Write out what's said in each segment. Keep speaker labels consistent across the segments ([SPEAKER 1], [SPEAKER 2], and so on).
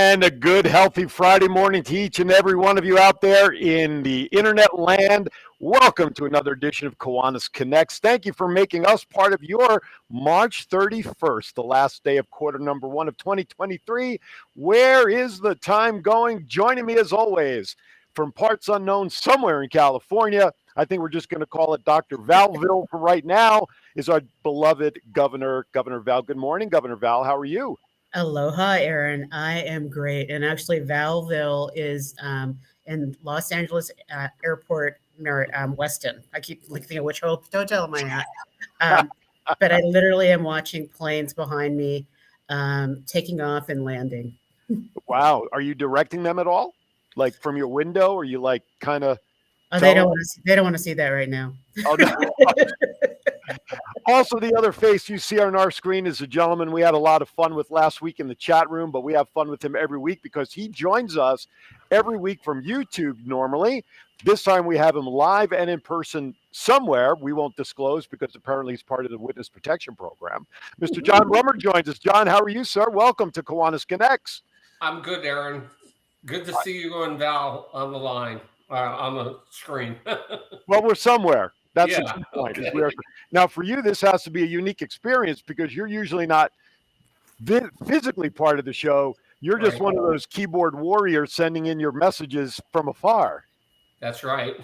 [SPEAKER 1] And a good, healthy Friday morning to each and every one of you out there in the internet land. Welcome to another edition of Kiwanis Connects. Thank you for making us part of your March 31st, the last day of quarter number 1 of 2023. Where is the time going? Joining me as always from parts unknown somewhere in California. I think we're just going to call it Dr. Valville for right now, is our beloved Governor Val. Good morning, Governor Val. How are you?
[SPEAKER 2] Aloha, Aaron. I am great. And actually, Valville is in Los Angeles Airport, Weston. I keep thinking of which hotel am I at? But I literally am watching planes behind me taking off and landing.
[SPEAKER 1] Wow. Are you directing them at all? Like from your window? Or you like kind of...
[SPEAKER 2] Oh, they don't want to see that right now.
[SPEAKER 1] Oh, no. Also, the other face you see on our screen is a gentleman we had a lot of fun with last week in the chat room, but we have fun with him every week because he joins us every week from YouTube normally. This time we have him live and in person somewhere. We won't disclose because apparently he's part of the Witness Protection Program. Mr. John Rummer joins us. John, how are you, sir? Welcome to Kiwanis Connects.
[SPEAKER 3] I'm good, Aaron. Good to see you and Val on the line, on the screen.
[SPEAKER 1] Well, we're somewhere. That's
[SPEAKER 3] Yeah,
[SPEAKER 1] the key point.
[SPEAKER 3] okay.
[SPEAKER 1] Now, for you, this has to be a unique experience because you're usually not physically part of the show. You're just
[SPEAKER 3] Right.
[SPEAKER 1] one of those keyboard warriors sending in your messages from afar.
[SPEAKER 3] That's right.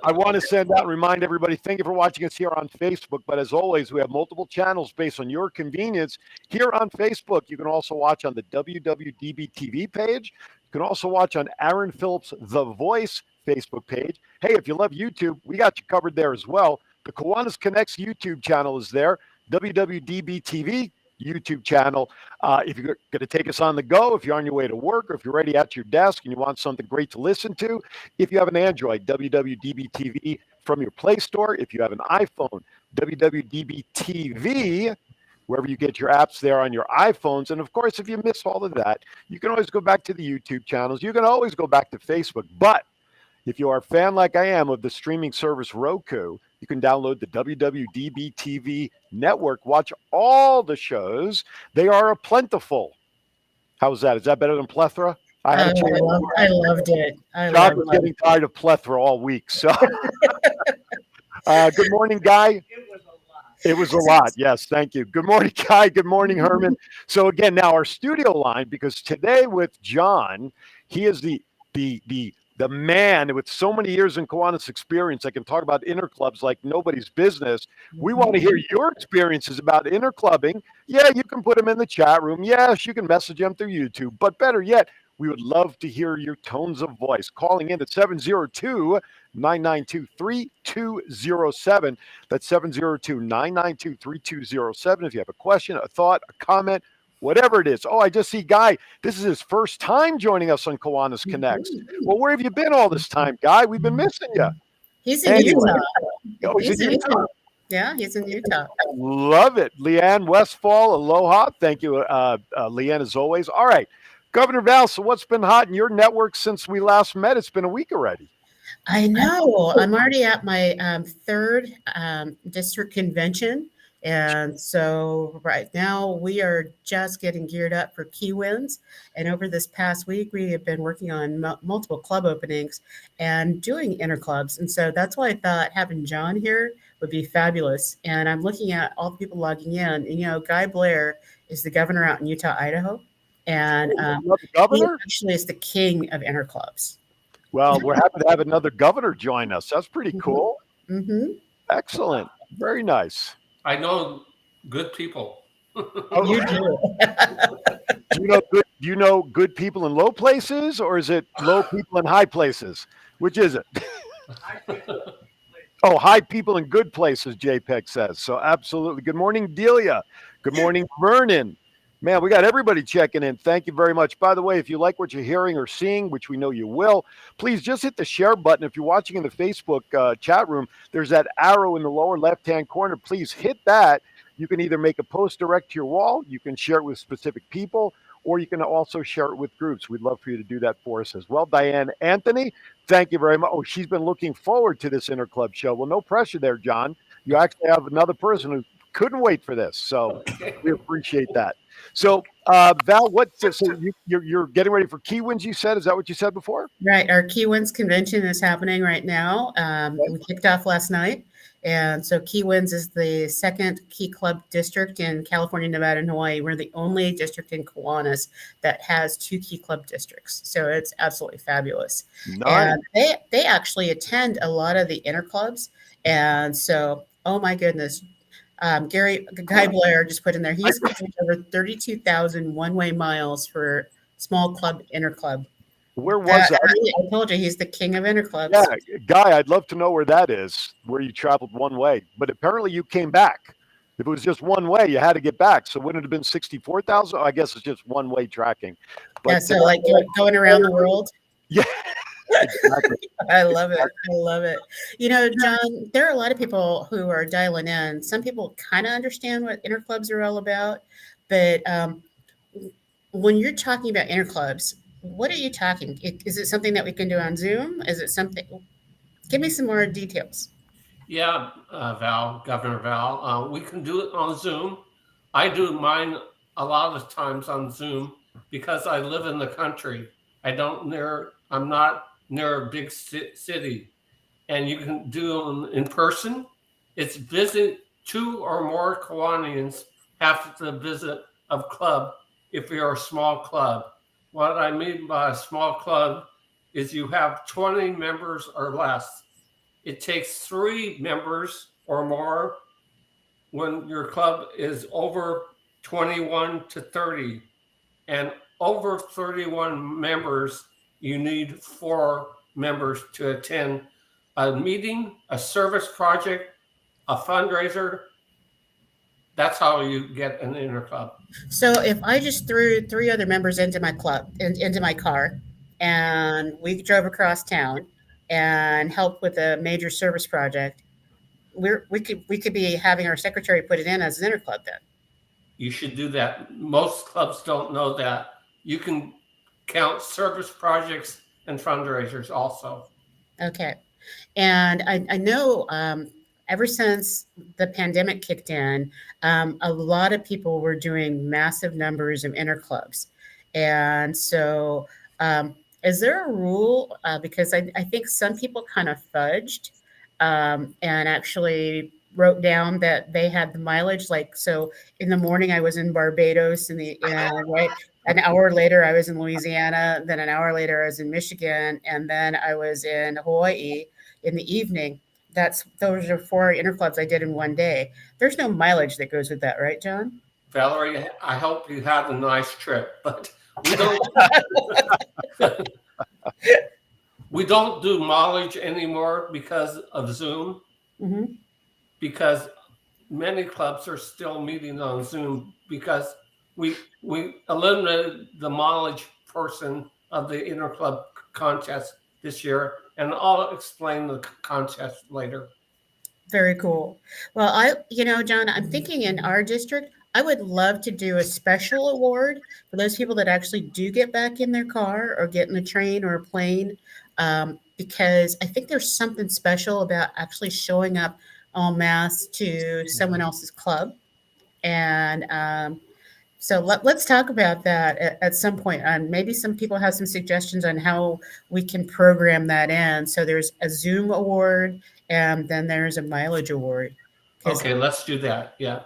[SPEAKER 1] I want to send out and remind everybody, thank you for watching us here on Facebook. But as always, we have multiple channels based on your convenience. Here on Facebook, you can also watch on the WWDBTV page. You can also watch on Aaron Phillips' The Voice Facebook page. Hey, if you love YouTube, we got you covered there as well. The Kiwanis Connects YouTube channel is there. WWDBTV YouTube channel. If you're going to take us on the go, if you're on your way to work, or if you're already at your desk and you want something great to listen to, if you have an Android, WWDBTV from your Play Store. If you have an iPhone, WWDBTV, wherever you get your apps there on your iPhones. And of course, if you miss all of that, you can always go back to the YouTube channels. You can always go back to Facebook. But if you are a fan like I am of the streaming service Roku, you can download the WWDBTV network. Watch all the shows. They are plentiful. How's that? Is that better than plethora?
[SPEAKER 2] I loved it.
[SPEAKER 1] John was getting tired of plethora all week. So, good morning, Guy. It was a lot. Yes, thank you. Good morning, Guy. Good morning, Herman. So again, now our studio line, because today with John, he is the man with so many years in Kiwanis experience. I can talk about interclubs like nobody's business. We want to hear your experiences about interclubbing. Yeah, you can put them in the chat room. Yes, you can message them through YouTube. But better yet, we would love to hear your tones of voice. Calling in at 702-992-3207. That's 702-992-3207. If you have a question, a thought, a comment, whatever it is. Oh, I just see Guy. This is his first time joining us on Kiwanis Connects. Well, where have you been all this time, Guy? We've been missing you.
[SPEAKER 2] He's in Utah.
[SPEAKER 1] Oh, he's in Utah.
[SPEAKER 2] Yeah, he's in Utah.
[SPEAKER 1] Love it. Leanne Westfall, aloha. Thank you, Leanne, as always. All right. Governor Val, so what's been hot in your network since we last met? It's been a week already.
[SPEAKER 2] I know. I'm already at my third district convention. And so right now we are just getting geared up for Kiwanis. And over this past week, we have been working on multiple club openings and doing interclubs. And so that's why I thought having John here would be fabulous. And I'm looking at all the people logging in. And, you know, Guy Blair is the governor out in Utah, Idaho. And he actually is the king of interclubs.
[SPEAKER 1] Well, we're happy to have another governor join us. That's pretty cool.
[SPEAKER 2] Mm-hmm.
[SPEAKER 1] Excellent. Very nice.
[SPEAKER 3] I know good people.
[SPEAKER 1] Oh,
[SPEAKER 2] You do.
[SPEAKER 1] do you know good people in low places, or is it low people in high places? Which is it? Oh, high people in good places, JPEG says. So absolutely. Good morning, Delia. Good morning, Vernon. Man, we got everybody checking in. Thank you very much. By the way, if you like what you're hearing or seeing, which we know you will, please just hit the share button. If you're watching in the Facebook chat room, there's that arrow in the lower left-hand corner. Please hit that. You can either make a post direct to your wall, you can share it with specific people, or you can also share it with groups. We'd love for you to do that for us as well. Diane Anthony, thank you very much. Oh, she's been looking forward to this Interclub show. Well, no pressure there, John. You actually have another person who couldn't wait for this, so we appreciate that. So, Val, you're getting ready for Kiwins? You said, is that what you said before?
[SPEAKER 2] Right. Our Kiwanis convention is happening right now.
[SPEAKER 1] Okay.
[SPEAKER 2] We kicked off last night. And so Kiwanis is the second Key Club district in California, Nevada, and Hawaii. We're the only district in Kiwanis that has 2 Key Club districts. So it's absolutely fabulous.
[SPEAKER 1] Nice.
[SPEAKER 2] And they actually attend a lot of the inner clubs. And so, oh my goodness, Guy Blair just put in there, he's covered over 32,000 one-way miles for small club, inner club.
[SPEAKER 1] Where was that?
[SPEAKER 2] I told you he's the king of interclubs.
[SPEAKER 1] Yeah, Guy, I'd love to know where that is, where you traveled one way. But apparently you came back. If it was just one way, you had to get back. So wouldn't it have been 64,000? I guess it's just one-way tracking. But,
[SPEAKER 2] yeah, so like going around the world.
[SPEAKER 1] Yeah, exactly.
[SPEAKER 2] I love it. I love it. You know, John, there are a lot of people who are dialing in. Some people kind of understand what interclubs are all about. But when you're talking about interclubs, what are you talking? Is it something that we can do on Zoom? Is it something? Give me some more details.
[SPEAKER 3] Yeah, Governor Val, we can do it on Zoom. I do mine a lot of times on Zoom because I live in the country. I'm not near a big city, and you can do them in person. It's visit 2 or more Kiwanians have to visit a club if you're a small club. What I mean by a small club is you have 20 members or less. It takes 3 members or more when your club is over 21 to 30. And over 31 members, you need 4 members to attend a meeting, a service project, a fundraiser. That's how you get an interclub.
[SPEAKER 2] So if I just threw 3 other members into my club, into my car, and we drove across town and helped with a major service project, we could be having our secretary put it in as an interclub then.
[SPEAKER 3] You should do that. Most clubs don't know that. You can count service projects and fundraisers also.
[SPEAKER 2] Okay. And I know ever since the pandemic kicked in, a lot of people were doing massive numbers of interclubs. And so is there a rule? Because I think some people kind of fudged and actually wrote down that they had the mileage. Like, so in the morning I was in Barbados right. An hour later I was in Louisiana. Then an hour later I was in Michigan. And then I was in Hawaii in the evening. Those are 4 interclubs I did in one day. There's no mileage that goes with that, right, John?
[SPEAKER 3] Valerie, I hope you had a nice trip, but we don't do mileage anymore because of Zoom.
[SPEAKER 2] Mm-hmm.
[SPEAKER 3] Because many clubs are still meeting on Zoom because we eliminated the mileage portion of the interclub contest this year, and I'll explain the contest later.
[SPEAKER 2] Very cool. Well, John, I'm thinking in our district, I would love to do a special award for those people that actually do get back in their car or get in a train or a plane, because I think there's something special about actually showing up en masse to someone else's club. And so let's talk about that at some point. And maybe some people have some suggestions on how we can program that in. So there's a Zoom award, and then there's a mileage award.
[SPEAKER 3] Okay, let's do that. Yeah.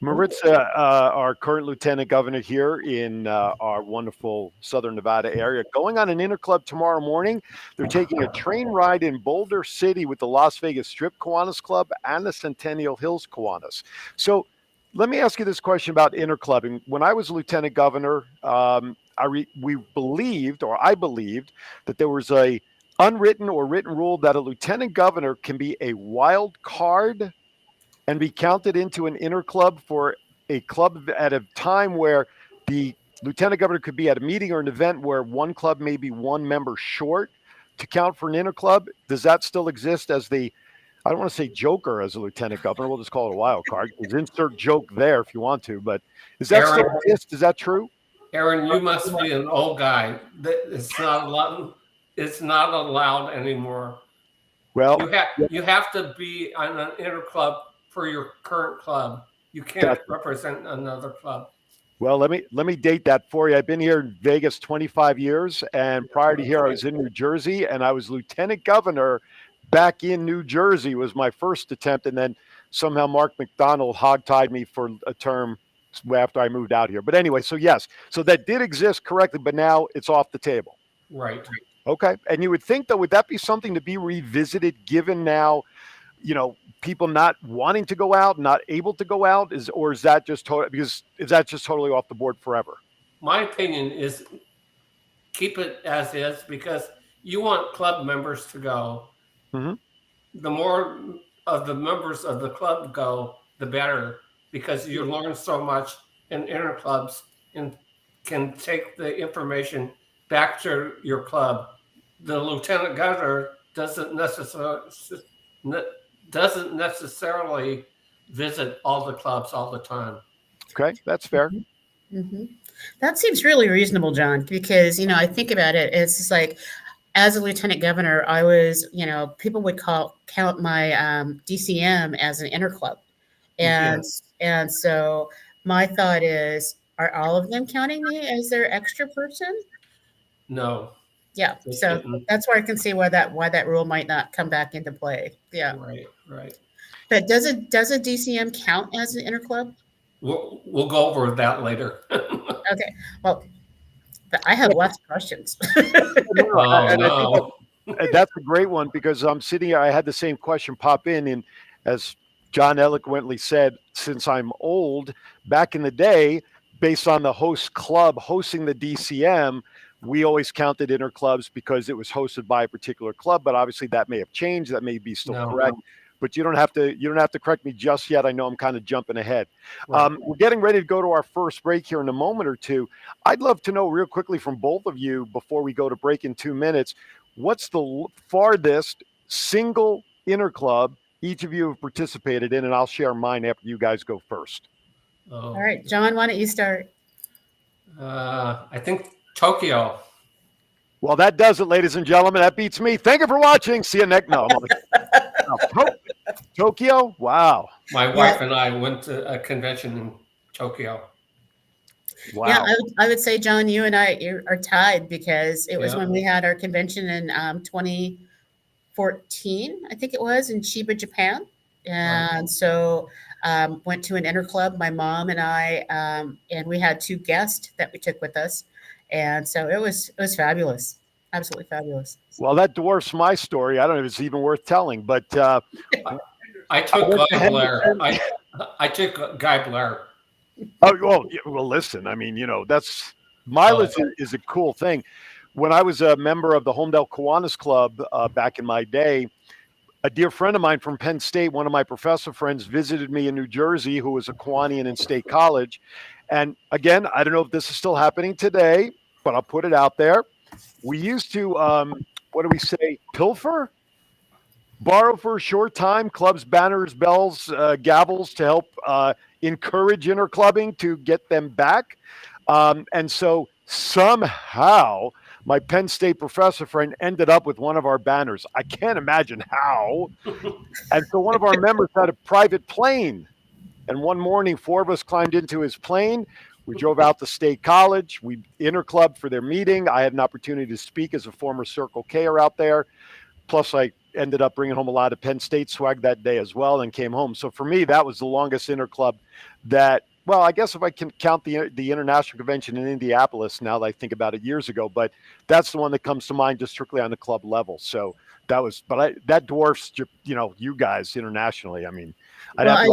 [SPEAKER 1] Maritza, our current lieutenant governor here in our wonderful Southern Nevada area, going on an interclub tomorrow morning. They're taking a train ride in Boulder City with the Las Vegas Strip Kiwanis Club and the Centennial Hills Kiwanis. So let me ask you this question about interclubbing. When I was lieutenant governor, I believed that there was a unwritten or written rule that a lieutenant governor can be a wild card and be counted into an interclub for a club at a time where the lieutenant governor could be at a meeting or an event where one club may be 1 member short to count for an interclub. Does that still exist as I don't want to say joker as a lieutenant governor, we'll just call it a wild card. Insert joke there if you want to, but does that still exist? Is that true?
[SPEAKER 3] Aaron, you must be an old guy. It's not allowed anymore.
[SPEAKER 1] Well,
[SPEAKER 3] you have to be on an interclub for your current club. You can't represent another club.
[SPEAKER 1] Well, let me date that for you. I've been here in Vegas 25 years, and prior to here, I was in New Jersey, and I was lieutenant governor back in New Jersey. Was my first attempt, and then somehow Mark McDonald hogtied me for a term after I moved out here. But anyway, so yes, so that did exist correctly, but now it's off the table.
[SPEAKER 3] Right.
[SPEAKER 1] Okay, and you would think though, would that be something to be revisited, given now, people not wanting to go out, not able to go out, is that just totally off the board forever?
[SPEAKER 3] My opinion is keep it as is because you want club members to go.
[SPEAKER 1] Mm-hmm.
[SPEAKER 3] The more of the members of the club go, the better, because you learn so much in inner clubs and can take the information back to your club. The lieutenant governor doesn't necessarily visit all the clubs all the time.
[SPEAKER 1] Okay, that's fair.
[SPEAKER 2] Mm-hmm. That seems really reasonable, John, because, I think about it. It's just like, as a lieutenant governor, I was, people would count my DCM as an interclub. And so my thought is, are all of them counting me as their extra person?
[SPEAKER 3] No.
[SPEAKER 2] Yeah. So that's where I can see why that rule might not come back into play. Yeah.
[SPEAKER 3] Right.
[SPEAKER 2] But does a DCM count as an interclub?
[SPEAKER 3] We'll go over that later.
[SPEAKER 2] Okay. Well, but I have lots of questions.
[SPEAKER 1] I think that's a great one, because I'm sitting here. I had the same question pop in, and as John eloquently said, since I'm old, back in the day, based on the host club hosting the DCM, we always counted interclubs because it was hosted by a particular club. But obviously, that may have changed. That may be still correct. But you don't have to correct me just yet. I know I'm kind of jumping ahead. Right. We're getting ready to go to our first break here in a moment or two. I'd love to know real quickly from both of you before we go to break in 2 minutes, what's the farthest single interclub each of you have participated in, and I'll share mine after you guys go first.
[SPEAKER 2] All right, John, why don't you start?
[SPEAKER 3] I think Tokyo.
[SPEAKER 1] Well, that does it, ladies and gentlemen. That beats me. Thank you for watching. See you next. Tokyo. Wow.
[SPEAKER 3] My wife and I went to a convention in Tokyo.
[SPEAKER 1] Wow.
[SPEAKER 2] Yeah, I would say, John, you and I are tied, because it was when we had our convention in 2014, I think it was, in Chiba, Japan. And so went to an interclub, my mom and I, and we had 2 guests that we took with us. And so it was fabulous. Absolutely fabulous.
[SPEAKER 1] Well, that dwarfs my story. I don't know if it's even worth telling, but
[SPEAKER 3] I took Guy Blair. I took Guy Blair.
[SPEAKER 1] Oh, well, listen, I mean, that's mileage is a cool thing. When I was a member of the Homedale Kiwanis Club back in my day, a dear friend of mine from Penn State, one of my professor friends, visited me in New Jersey, who was a Kiwanian in State College. And again, I don't know if this is still happening today, but I'll put it out there. We used to, what do we say, pilfer? Borrow for a short time, clubs, banners, bells, gavels to help encourage interclubbing to get them back. And so somehow my Penn State professor friend ended up with one of our banners. I can't imagine how. And so one of our members had a private plane. And one morning, 4 of us climbed into his plane. We drove out to State College. We interclubbed for their meeting. I had an opportunity to speak as a former Circle K-er out there. Plus, I ended up bringing home a lot of Penn State swag that day as well, and came home. So for me, that was the longest interclub that, well, I guess if I can count the international convention in Indianapolis, now that I think about it, years ago, but that's the one that comes to mind just strictly on the club level. So that was, that dwarfs, you guys internationally. I mean,
[SPEAKER 2] I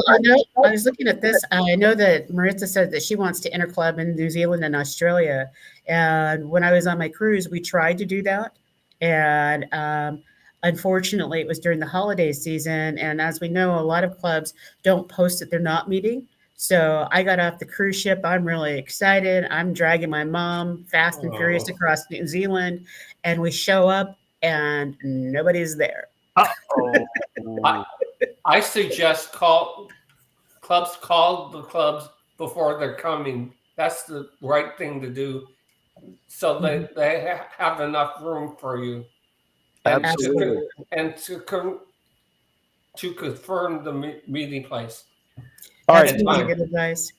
[SPEAKER 2] was looking at this. I know that Maritza said that she wants to interclub in New Zealand and Australia. And when I was on my cruise, we tried to do that. And unfortunately, it was during the holiday season. And as we know, a lot of clubs don't post that they're not meeting. So I got off the cruise ship. I'm really excited. I'm dragging my mom fast and furious across New Zealand. And we show up and nobody's there.
[SPEAKER 3] I suggest call the clubs before they're coming. That's the right thing to do, so that they have enough room for you.
[SPEAKER 1] Absolutely.
[SPEAKER 3] And to confirm the meeting place.
[SPEAKER 2] That's good advice.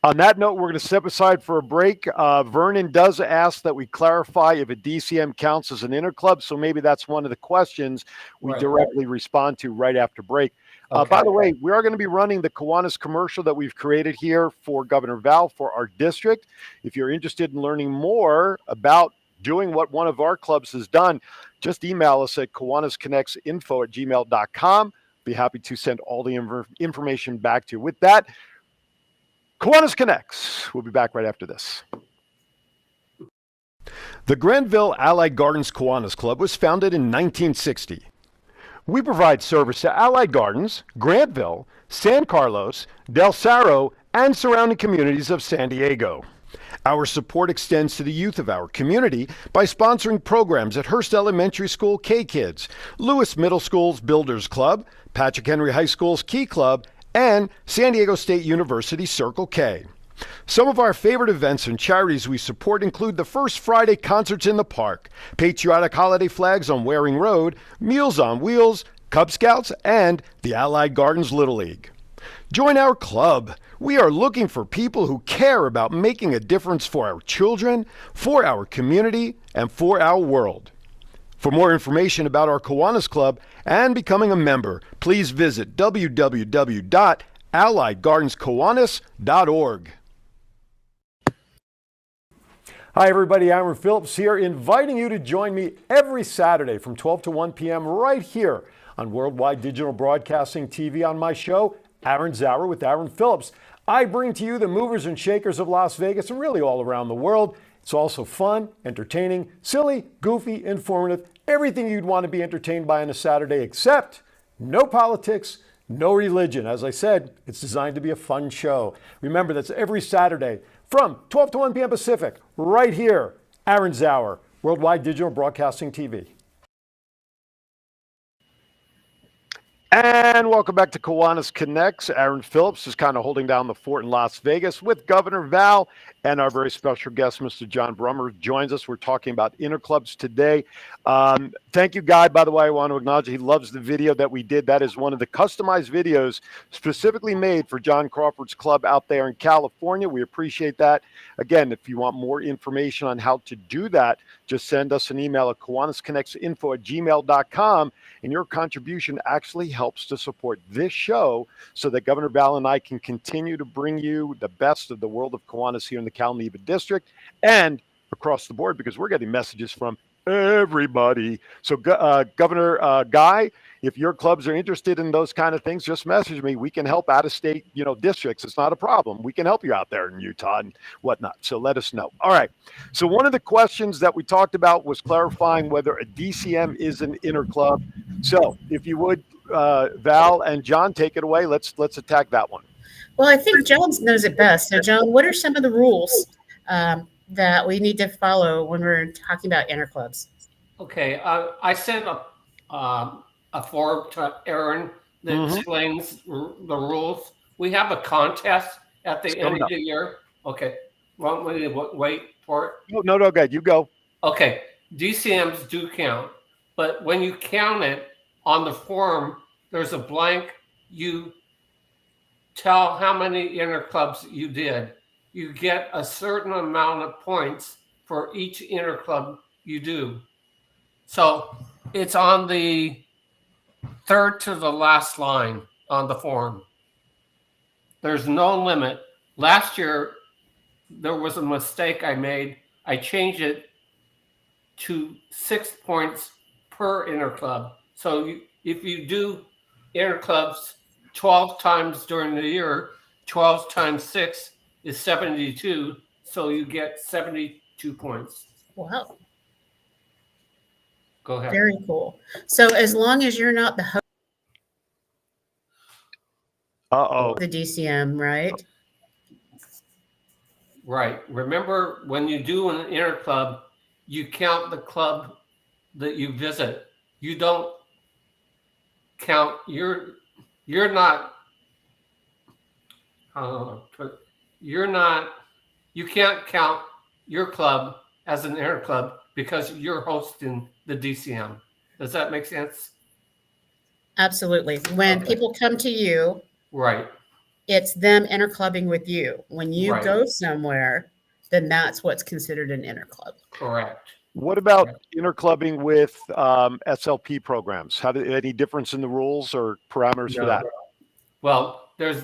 [SPEAKER 1] On that note, we're going to step aside for a break. Vernon does ask that we clarify if a DCM counts as an interclub, so maybe that's one of the questions we directly respond to right after break. By the way, we are going to be running the Kiwanis commercial that we've created here for Governor Val for our district. If you're interested in learning more about doing what one of our clubs has done, just email us at kiwanisconnectsinfo@gmail.com. Be happy to send all the information back to you. With that, Kiwanis Connects. We'll be back right after this. The Granville Allied Gardens Kiwanis Club was founded in 1960. We provide service to Allied Gardens, Granville, San Carlos, Del Cerro, and surrounding communities of San Diego. Our support extends to the youth of our community by sponsoring programs at Hearst Elementary School K-Kids, Lewis Middle School's Builders Club, Patrick Henry High School's Key Club, and San Diego State University Circle K. Some of our favorite events and charities we support include the First Friday Concerts in the Park, Patriotic Holiday Flags on Waring Road, Meals on Wheels, Cub Scouts, and the Allied Gardens Little League. Join our club. We are looking for people who care about making a difference for our children, for our community, and for our world. For more information about our Kiwanis Club and becoming a member, please visit www.alliedgardenskiwanis.org. Hi everybody, Aaron Phillips here, inviting you to join me every Saturday from 12 to 1 p.m. right here on Worldwide Digital Broadcasting TV on my show, Aaron's Hour with Aaron Phillips. I bring to you the movers and shakers of Las Vegas and really all around the world. It's also fun, entertaining, silly, goofy, informative, everything you'd want to be entertained by on a Saturday, except no politics, no religion. As I said, it's designed to be a fun show. Remember, that's every Saturday from 12 to 1 p.m. Pacific, right here, Aaron's Hour, Worldwide Digital Broadcasting TV. And welcome back to Kiwanis Connects. Aaron Phillips is kind of holding down the fort in Las Vegas with Governor Val, and our very special guest, Mr. John Brummer, joins us. We're talking about interclubs today. Thank you, Guy. By the way, I want to acknowledge he loves the video that we did. That is one of the customized videos specifically made for John Crawford's club out there in California. We appreciate that. Again, if you want more information on how to do that, just send us an email at kiwanisconnectsinfo@gmail.com, and your contribution actually helps to support this show so that Governor Val and I can continue to bring you the best of the world of Kiwanis here in the Cal Neva District and across the board, because we're getting messages from everybody. So Governor Guy, if your clubs are interested in those kind of things, just message me. We can help out of state, districts. It's not a problem. We can help you out there in Utah and whatnot. So let us know. All right. So one of the questions that we talked about was clarifying whether a DCM is an interclub. So if you would, Val and John, take it away. Let's attack that one.
[SPEAKER 2] Well, I think John knows it best. So, John, what are some of the rules that we need to follow when we're talking about interclubs?
[SPEAKER 3] Okay, I sent a form to Aaron that explains the rules. We have a contest at the end of the year. Okay, want me to wait for it?
[SPEAKER 1] No, good. You go.
[SPEAKER 3] Okay, DCMs do count, but when you count it on the form, there's a blank. You tell how many interclubs you did. You get a certain amount of points for each interclub you do. So it's on the third to the last line on the form. There's no limit. Last year, there was a mistake I made. I changed it to 6 points per interclub. So if you do interclubs 12 times during the year, 12 times 6 is 72. So you get 72 points.
[SPEAKER 2] Wow.
[SPEAKER 3] Go ahead.
[SPEAKER 2] Very cool. So as long as you're not the host of the DCM, right?
[SPEAKER 3] Right. Remember, when you do an interclub, you count the club that you visit. You don't count you can't count your club as an interclub because you're hosting the DCM. Does that make sense?
[SPEAKER 2] Absolutely. When people come to you,
[SPEAKER 3] right,
[SPEAKER 2] It's them interclubbing with you. When you
[SPEAKER 3] Right.
[SPEAKER 2] go somewhere, then that's what's considered an interclub.
[SPEAKER 3] Correct.
[SPEAKER 1] What about interclubbing with SLP programs? Any difference in the rules or parameters for
[SPEAKER 3] No.
[SPEAKER 1] that?
[SPEAKER 3] Well, there's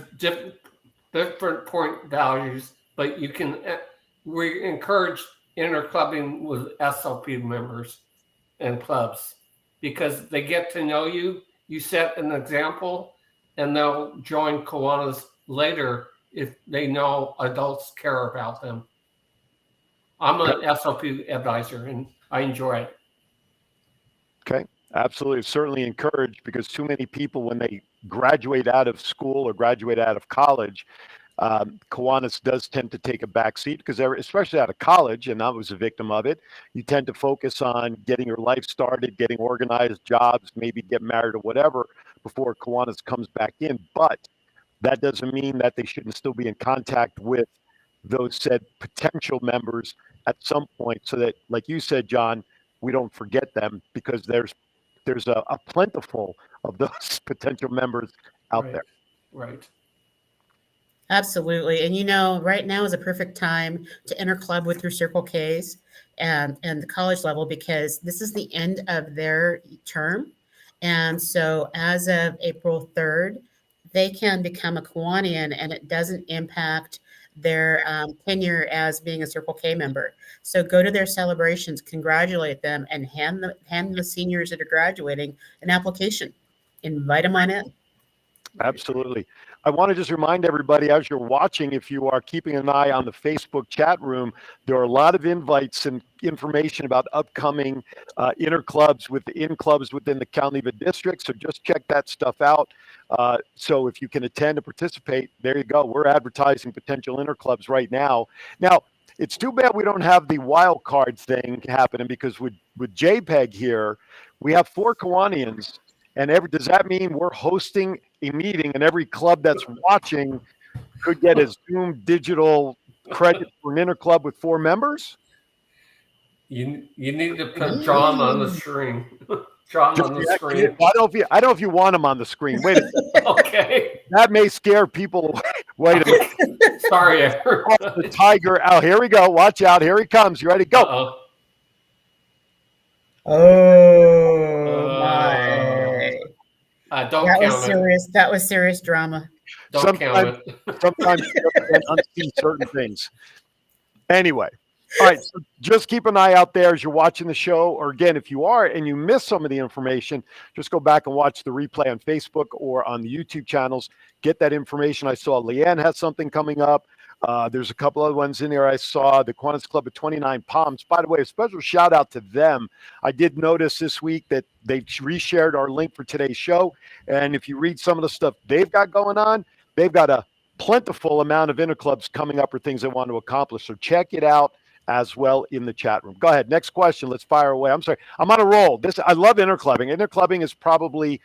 [SPEAKER 3] different point values, but you can, we encourage interclubbing with SLP members and clubs because they get to know you. You set an example, and they'll join Kiwanis later if they know adults care about them. I'm an SLP advisor, and I enjoy it.
[SPEAKER 1] Okay, absolutely. Certainly encouraged, because too many people, when they graduate out of school or graduate out of college, Kiwanis does tend to take a back seat because especially out of college, and I was a victim of it, you tend to focus on getting your life started, getting organized, jobs, maybe get married or whatever before Kiwanis comes back in. But that doesn't mean that they shouldn't still be in contact with those said potential members at some point, so that, like you said, John, we don't forget them, because there's a plentiful of those potential members out
[SPEAKER 3] Right.
[SPEAKER 1] there.
[SPEAKER 3] Right.
[SPEAKER 2] Absolutely. And you know, right now is a perfect time to interclub with your Circle Ks and the college level, because this is the end of their term. And so as of April 3rd, they can become a Kiwanian, and it doesn't impact their tenure as being a Circle K member. So go to their celebrations, congratulate them, and hand the seniors that are graduating an application. Invite them on in.
[SPEAKER 1] Absolutely. I want to just remind everybody, as you're watching, if you are keeping an eye on the Facebook chat room, there are a lot of invites and information about upcoming interclubs within clubs within the Calneva district. So just check that stuff out. So if you can attend and participate, there you go. We're advertising potential interclubs right now. Now, it's too bad we don't have the wild card thing happening, because with JPEG here, we have 4 Kiwanians. And does that mean we're hosting a meeting, and every club that's watching could get a Zoom digital credit for an interclub with 4 members?
[SPEAKER 3] You need to put John on the screen. John on the screen.
[SPEAKER 1] I don't know if you want him on the screen. Wait a minute.
[SPEAKER 3] Okay.
[SPEAKER 1] That may scare people away. Wait a minute.
[SPEAKER 3] Sorry.
[SPEAKER 1] The tiger. Oh, here we go. Watch out. Here he comes. You ready? Go.
[SPEAKER 3] Uh-oh.
[SPEAKER 2] Oh my.
[SPEAKER 3] Don't
[SPEAKER 2] That
[SPEAKER 3] count
[SPEAKER 2] was
[SPEAKER 3] it.
[SPEAKER 2] serious. That was serious drama.
[SPEAKER 3] Don't count it.
[SPEAKER 1] Sometimes you can't unsee certain things. Anyway, all right. So just keep an eye out there as you're watching the show. Or again, if you are and you miss some of the information, just go back and watch the replay on Facebook or on the YouTube channels. Get that information. I saw Leanne has something coming up. There's a couple other ones in there. I saw the Kiwanis Club at 29 Palms. By the way, a special shout out to them. I did notice this week that they reshared our link for today's show. And if you read some of the stuff they've got going on, they've got a plentiful amount of interclubs coming up or things they want to accomplish. So check it out as well in the chat room. Go ahead. Next question. Let's fire away. I'm sorry. I'm on a roll. I love interclubbing. Interclubbing is probably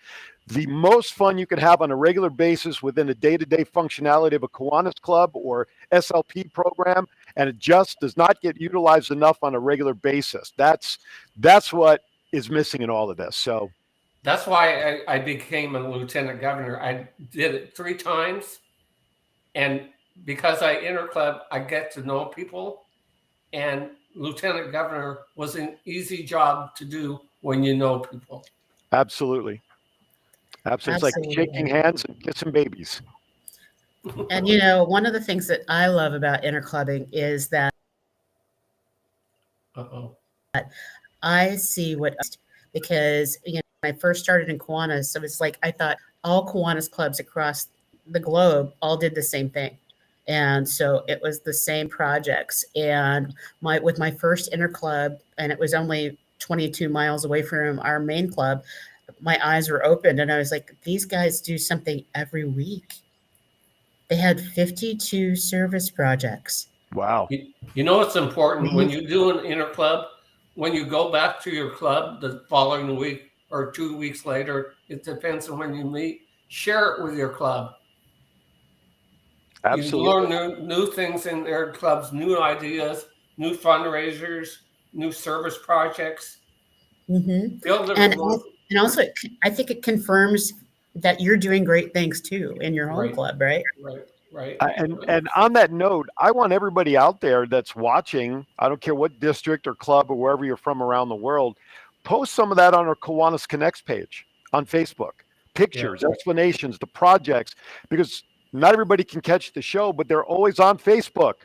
[SPEAKER 1] the most fun you can have on a regular basis within the day-to-day functionality of a Kiwanis club or SLP program, and it just does not get utilized enough on a regular basis. That's what is missing in all of this. So
[SPEAKER 3] that's why I became a lieutenant governor. I did it 3 times, and because I interclub, I get to know people, and lieutenant governor was an easy job to do when you know people.
[SPEAKER 1] Absolutely. Absolutely. It's like shaking hands and kissing babies.
[SPEAKER 2] And you know, one of the things that I love about interclubbing is that I see because you know, when I first started in Kiwanis, so it's like I thought all Kiwanis clubs across the globe all did the same thing. And so it was the same projects. And with my first interclub, and it was only 22 miles away from our main club, my eyes were opened, and I was like, these guys do something every week. They had 52 service projects.
[SPEAKER 1] Wow.
[SPEAKER 3] You know what's important when you do an interclub, when you go back to your club the following week or 2 weeks later, it depends on when you meet, share it with your club.
[SPEAKER 1] Absolutely.
[SPEAKER 3] You learn new things in their clubs, new ideas, new fundraisers, new service projects.
[SPEAKER 2] Mm-hmm. And also, I think it confirms that you're doing great things too in your home
[SPEAKER 3] Right.
[SPEAKER 2] club, right?
[SPEAKER 3] Right.
[SPEAKER 1] And on that note, I want everybody out there that's watching, I don't care what district or club or wherever you're from around the world, post some of that on our Kiwanis Connects page on Facebook. Pictures, explanations, the projects, because not everybody can catch the show, but they're always on Facebook.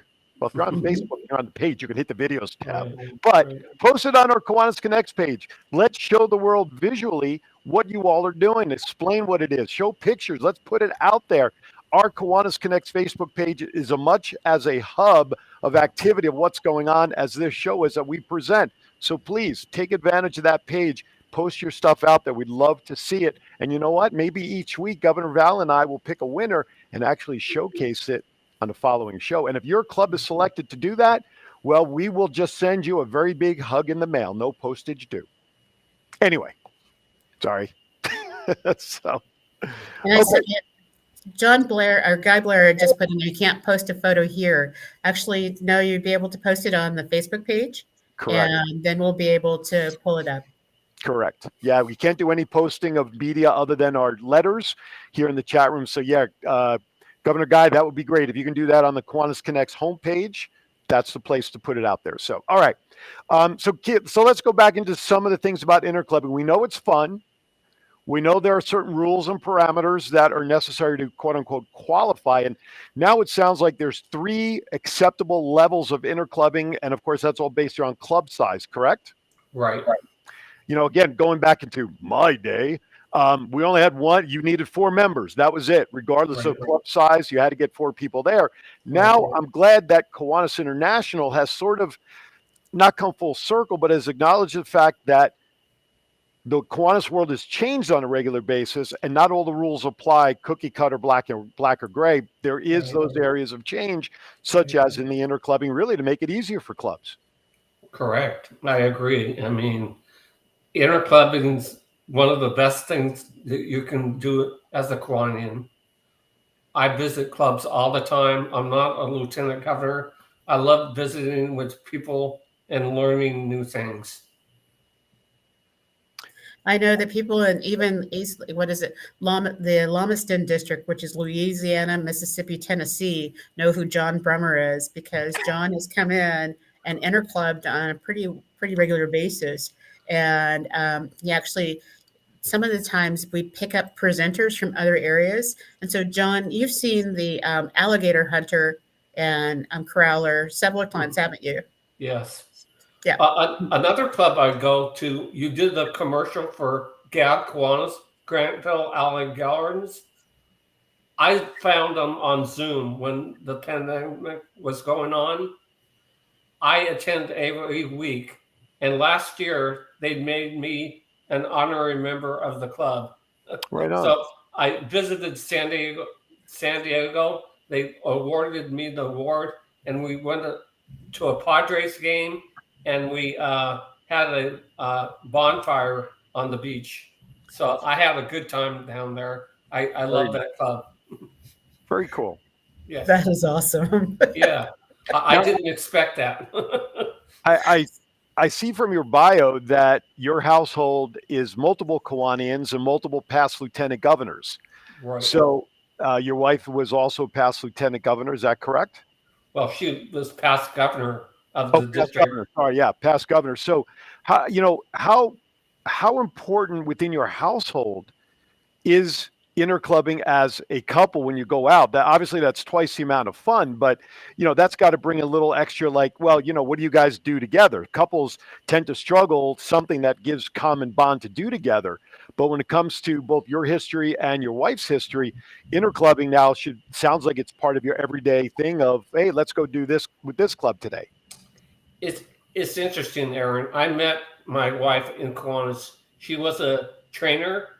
[SPEAKER 1] Well, if you're on Facebook, you're on the page, you can hit the videos tab. But post it on our Kiwanis Connects page. Let's show the world visually what you all are doing. Explain what it is. Show pictures. Let's put it out there. Our Kiwanis Connects Facebook page is as much as a hub of activity of what's going on as this show is that we present. So please take advantage of that page. Post your stuff out there. We'd love to see it. And you know what? Maybe each week, Governor Val and I will pick a winner and actually showcase it on the following show. And if your club is selected to do that, well, we will just send you a very big hug in the mail. No postage due. Anyway, sorry. So,
[SPEAKER 2] And I said, John Blair or Guy Blair just put in, you can't post a photo here. Actually, no, you'd be able to post it on the Facebook page.
[SPEAKER 1] correct.
[SPEAKER 2] And then we'll be able to pull it up.
[SPEAKER 1] Correct. Yeah, we can't do any posting of media other than our letters here in the chat room. So yeah, Governor Guy, that would be great. If you can do that on the Kiwanis Connects homepage, that's the place to put it out there. So, all right. So let's go back into some of the things about interclubbing. We know it's fun. We know there are certain rules and parameters that are necessary to quote unquote qualify. And now it sounds like there's 3 acceptable levels of interclubbing. And of course, that's all based around club size, correct?
[SPEAKER 3] Right.
[SPEAKER 1] You know, again, going back into my day, we only had one. You needed 4 members. That was it. Regardless of club size, you had to get 4 people there. Now, I'm glad that Kiwanis International has sort of not come full circle, but has acknowledged the fact that the Kiwanis world has changed on a regular basis, and not all the rules apply cookie cutter, black or gray. There is those areas of change, such as in the interclubbing, really to make it easier for clubs.
[SPEAKER 3] Correct. I agree. I mean, interclubbing is one of the best things that you can do as a Kiwanian. I visit clubs all the time. I'm not a lieutenant governor. I love visiting with people and learning new things.
[SPEAKER 2] I know that people in even East, the Lamiston district, which is Louisiana, Mississippi, Tennessee, know who John Brummer is because John has come in and interclubbed on a pretty regular basis. And he actually, some of the times we pick up presenters from other areas. And so, John, you've seen the alligator hunter and corraler several times, haven't you?
[SPEAKER 3] Yes.
[SPEAKER 2] Yeah.
[SPEAKER 3] Another club I go to, you did the commercial for Gab Kiwanis, Grantville Alley Gardens. I found them on Zoom when the pandemic was going on. I attend every week, and last year they made me an honorary member of the club.
[SPEAKER 1] Right on.
[SPEAKER 3] So I visited San Diego. They awarded me the award, and we went to a Padres game. And we had a bonfire on the beach. So I had a good time down there. I love that club.
[SPEAKER 1] Very cool.
[SPEAKER 3] Yeah.
[SPEAKER 2] That is awesome.
[SPEAKER 3] Yeah. I didn't expect that.
[SPEAKER 1] I see from your bio that your household is multiple Kiwanians and multiple past lieutenant governors.
[SPEAKER 3] Right.
[SPEAKER 1] So your wife was also past lieutenant governor. Is that correct?
[SPEAKER 3] Well, she was past governor of the district.
[SPEAKER 1] Governor. Oh, yeah, past governor. So, how important within your household is interclubbing as a couple when you go out? That obviously that's twice the amount of fun, but that's got to bring a little extra. Like, well, what do you guys do together? Couples tend to struggle something that gives common bond to do together. But when it comes to both your history and your wife's history, interclubbing now sounds like it's part of your everyday thing of, hey, let's go do this with this club today.
[SPEAKER 3] It's interesting, Aaron. I met my wife in Kiwanis. She was a trainer,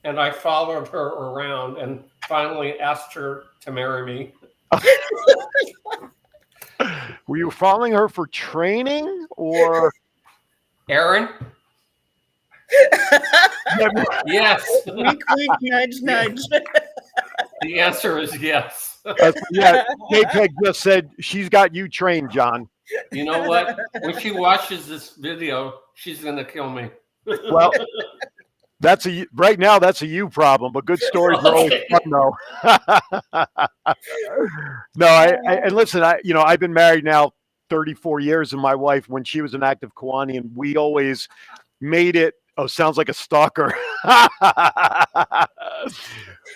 [SPEAKER 3] and I followed her around and finally asked her to marry me.
[SPEAKER 1] Were you following her for training or?
[SPEAKER 3] Aaron? Yes.
[SPEAKER 2] Wink, wink, nudge, nudge.
[SPEAKER 3] The answer is yes.
[SPEAKER 1] Yeah, Peg just said she's got you trained, John.
[SPEAKER 3] You know what? When she watches this video, she's going to kill me.
[SPEAKER 1] Right now that's a you problem, but good stories are always
[SPEAKER 3] Okay.
[SPEAKER 1] fun though. No, and listen, I've been married now 34 years, and my wife, when she was an active Kiwanian, we always made it. Oh, sounds like a stalker.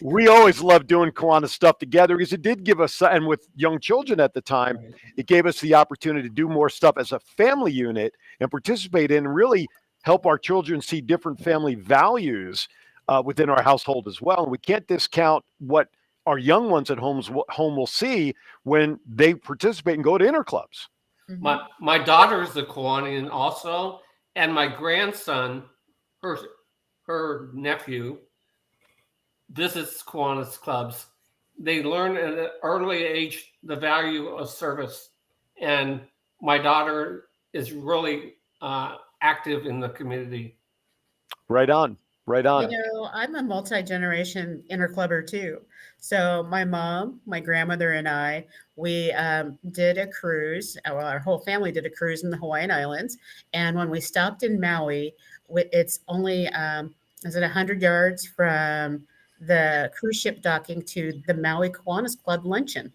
[SPEAKER 1] We always loved doing Kiwanis stuff together because it did give us, and with young children at the time, it gave us the opportunity to do more stuff as a family unit and participate in and really help our children see different family values within our household as well. And we can't discount what our young ones at home will see when they participate and go to interclubs.
[SPEAKER 2] Mhm.
[SPEAKER 3] My daughter's the Kiwanian also, and my grandson, her nephew, visits Kiwanis clubs. They learn at an early age the value of service, and my daughter is really active in the community.
[SPEAKER 1] Right on. Right on.
[SPEAKER 2] I'm a multi-generation interclubber too. So my mom, my grandmother, and I, we did a cruise. Well, our whole family did a cruise in the Hawaiian Islands. And when we stopped in Maui, it's only, is it 100 yards from the cruise ship docking to the Maui Kiwanis Club luncheon.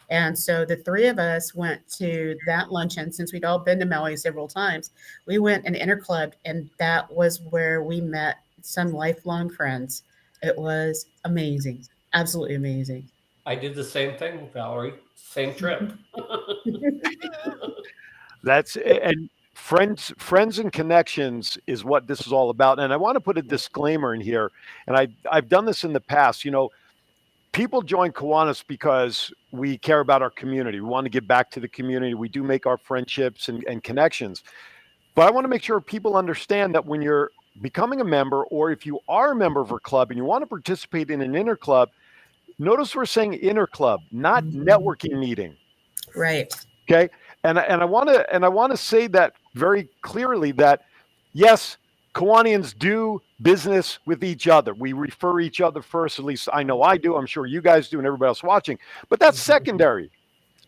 [SPEAKER 2] And so the three of us went to that luncheon. Since we'd all been to Maui several times, we went and interclubbed, and that was where we met some lifelong friends. It was amazing, absolutely amazing.
[SPEAKER 3] I did the same thing, Valerie. Same trip.
[SPEAKER 1] And friends and connections is what this is all about. And I want to put a disclaimer in here. And I've done this in the past. People join Kiwanis because we care about our community. We want to give back to the community. We do make our friendships and connections. But I want to make sure people understand that when you're becoming a member, or if you are a member of a club and you want to participate in an interclub, notice we're saying interclub, not networking meeting.
[SPEAKER 2] Right.
[SPEAKER 1] Okay. And I want to say that very clearly that yes, Kiwanians do business with each other. We refer each other first, at least I know I do. I'm sure you guys do and everybody else watching. But that's secondary.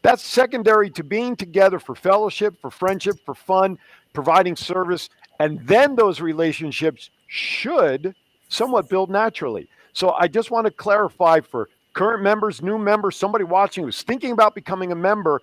[SPEAKER 1] That's secondary to being together for fellowship, for friendship, for fun, providing service. And then those relationships should somewhat build naturally. So I just want to clarify for current members, new members, somebody watching who's thinking about becoming a member,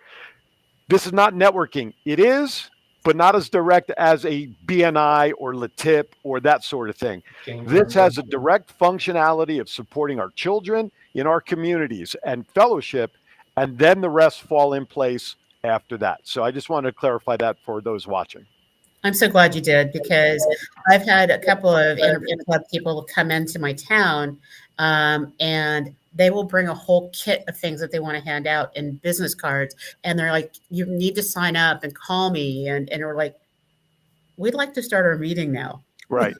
[SPEAKER 1] this is not networking. It is, but not as direct as a BNI or LATIP or that sort of thing. This has a direct functionality of supporting our children in our communities and fellowship, and then the rest fall in place after that. So I just wanted to clarify that for those watching.
[SPEAKER 2] I'm so glad you did, because I've had a couple of interclub people come into my town, and they will bring a whole kit of things that they want to hand out in business cards. And they're like, you need to sign up and call me. And we're like, we'd like to start our meeting now.
[SPEAKER 1] Right.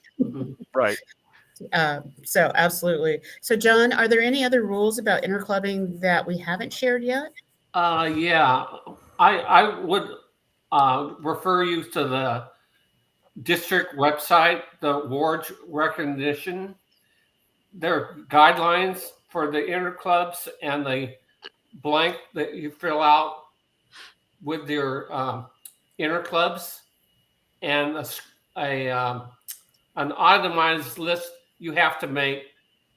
[SPEAKER 1] Right.
[SPEAKER 2] So absolutely. So John, are there any other rules about interclubbing that we haven't shared yet?
[SPEAKER 3] Yeah, I would refer you to the district website, the wards recognition. There are guidelines for the interclubs and the blank that you fill out with your interclubs, and an itemized list you have to make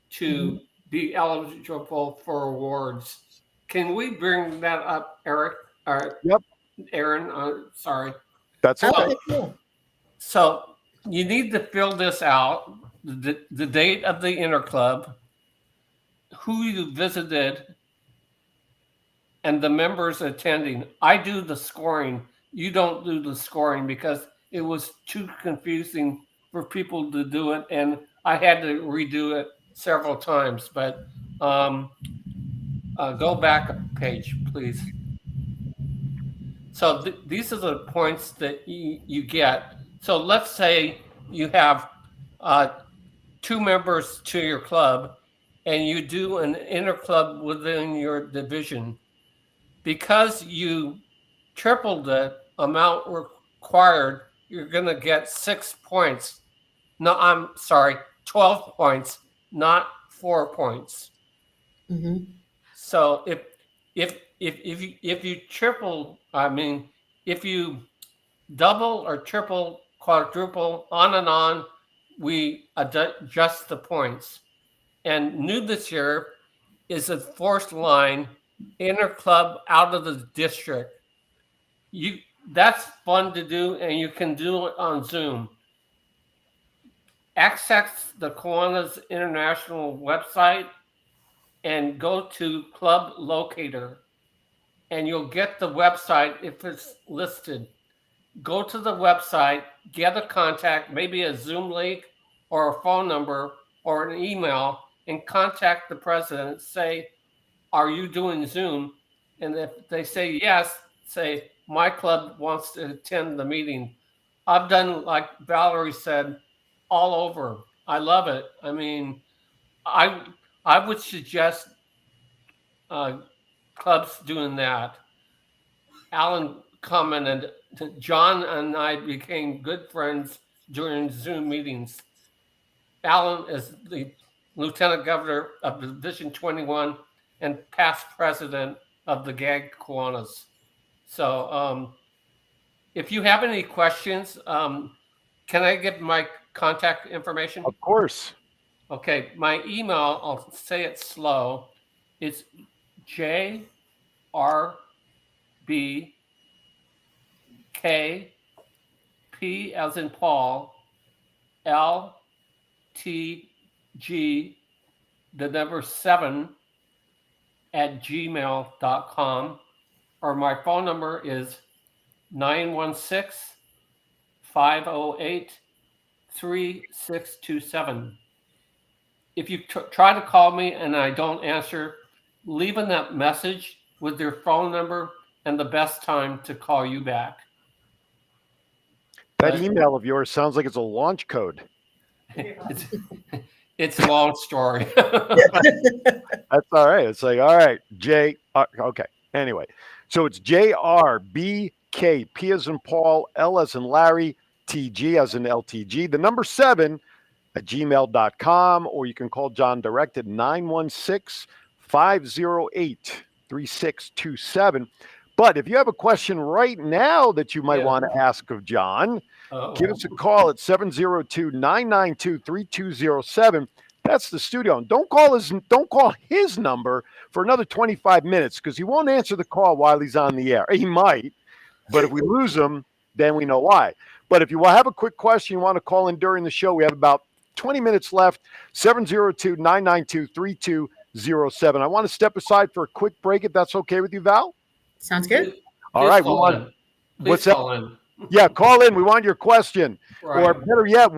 [SPEAKER 3] to be eligible for awards. Can we bring that up, Eric?
[SPEAKER 1] Yep.
[SPEAKER 3] Aaron, sorry.
[SPEAKER 1] That's okay.
[SPEAKER 2] Okay, cool.
[SPEAKER 3] So you need to fill this out, the date of the interclub, who you visited, and the members attending. I do the scoring. You don't do the scoring because it was too confusing for people to do it, and I had to redo it several times. But go back a page, please. So these are the points that you get. So let's say you have 2 members to your club, and you do an interclub within your division. Because you tripled the amount required, you're going to get 6 points. No, I'm sorry, 12 points, not 4 points.
[SPEAKER 2] Mm-hmm.
[SPEAKER 3] So if you triple, I mean, if you double or triple, quadruple, on and on, we adjust the points. And new this year is a forced line, inner club out of the district. That's fun to do, and you can do it on Zoom. Access the Kiwanis International website and go to Club Locator, and you'll get the website if it's listed. Go to the website, get a contact, maybe a Zoom link or a phone number or an email, and contact the president. Say, are you doing Zoom? And if they say yes, say, my club wants to attend the meeting. I've done, like Valerie said, all over. I love it. I mean, I would suggest clubs doing that. Alan commented, John and I became good friends during Zoom meetings. Alan is the Lieutenant Governor of Division 21 and past president of the GAG Kiwanis. So if you have any questions, can I give my contact information?
[SPEAKER 1] Of course.
[SPEAKER 3] Okay, my email, I'll say it slow. It's JRBK, as in Paul, LTG, the number 7 at gmail.com, or my phone number is 916-508-3627. If you try to call me and I don't answer, leave in that message with your phone number and the best time to call you back.
[SPEAKER 1] That email of yours sounds like it's a launch code.
[SPEAKER 3] It's a long story.
[SPEAKER 1] That's all right. It's like, all right, okay. Anyway, so it's JRBK, P as in Paul, L as in Larry, TG as in LTG, the number 7 at gmail.com, or you can call John direct at 916-508-3627. But if you have a question right now that you might want to ask of John, give us a call at 702-992-3207. That's the studio. And don't call his number for another 25 minutes, because he won't answer the call while he's on the air. He might, but if we lose him, then we know why. But if you have a quick question you want to call in during the show, we have about 20 minutes left. 702-992-3207. I want to step aside for a quick break, if that's okay with you, Val.
[SPEAKER 2] Sounds good.
[SPEAKER 1] All right. What's that? Yeah, call in. We want your question. Right. Or better yet,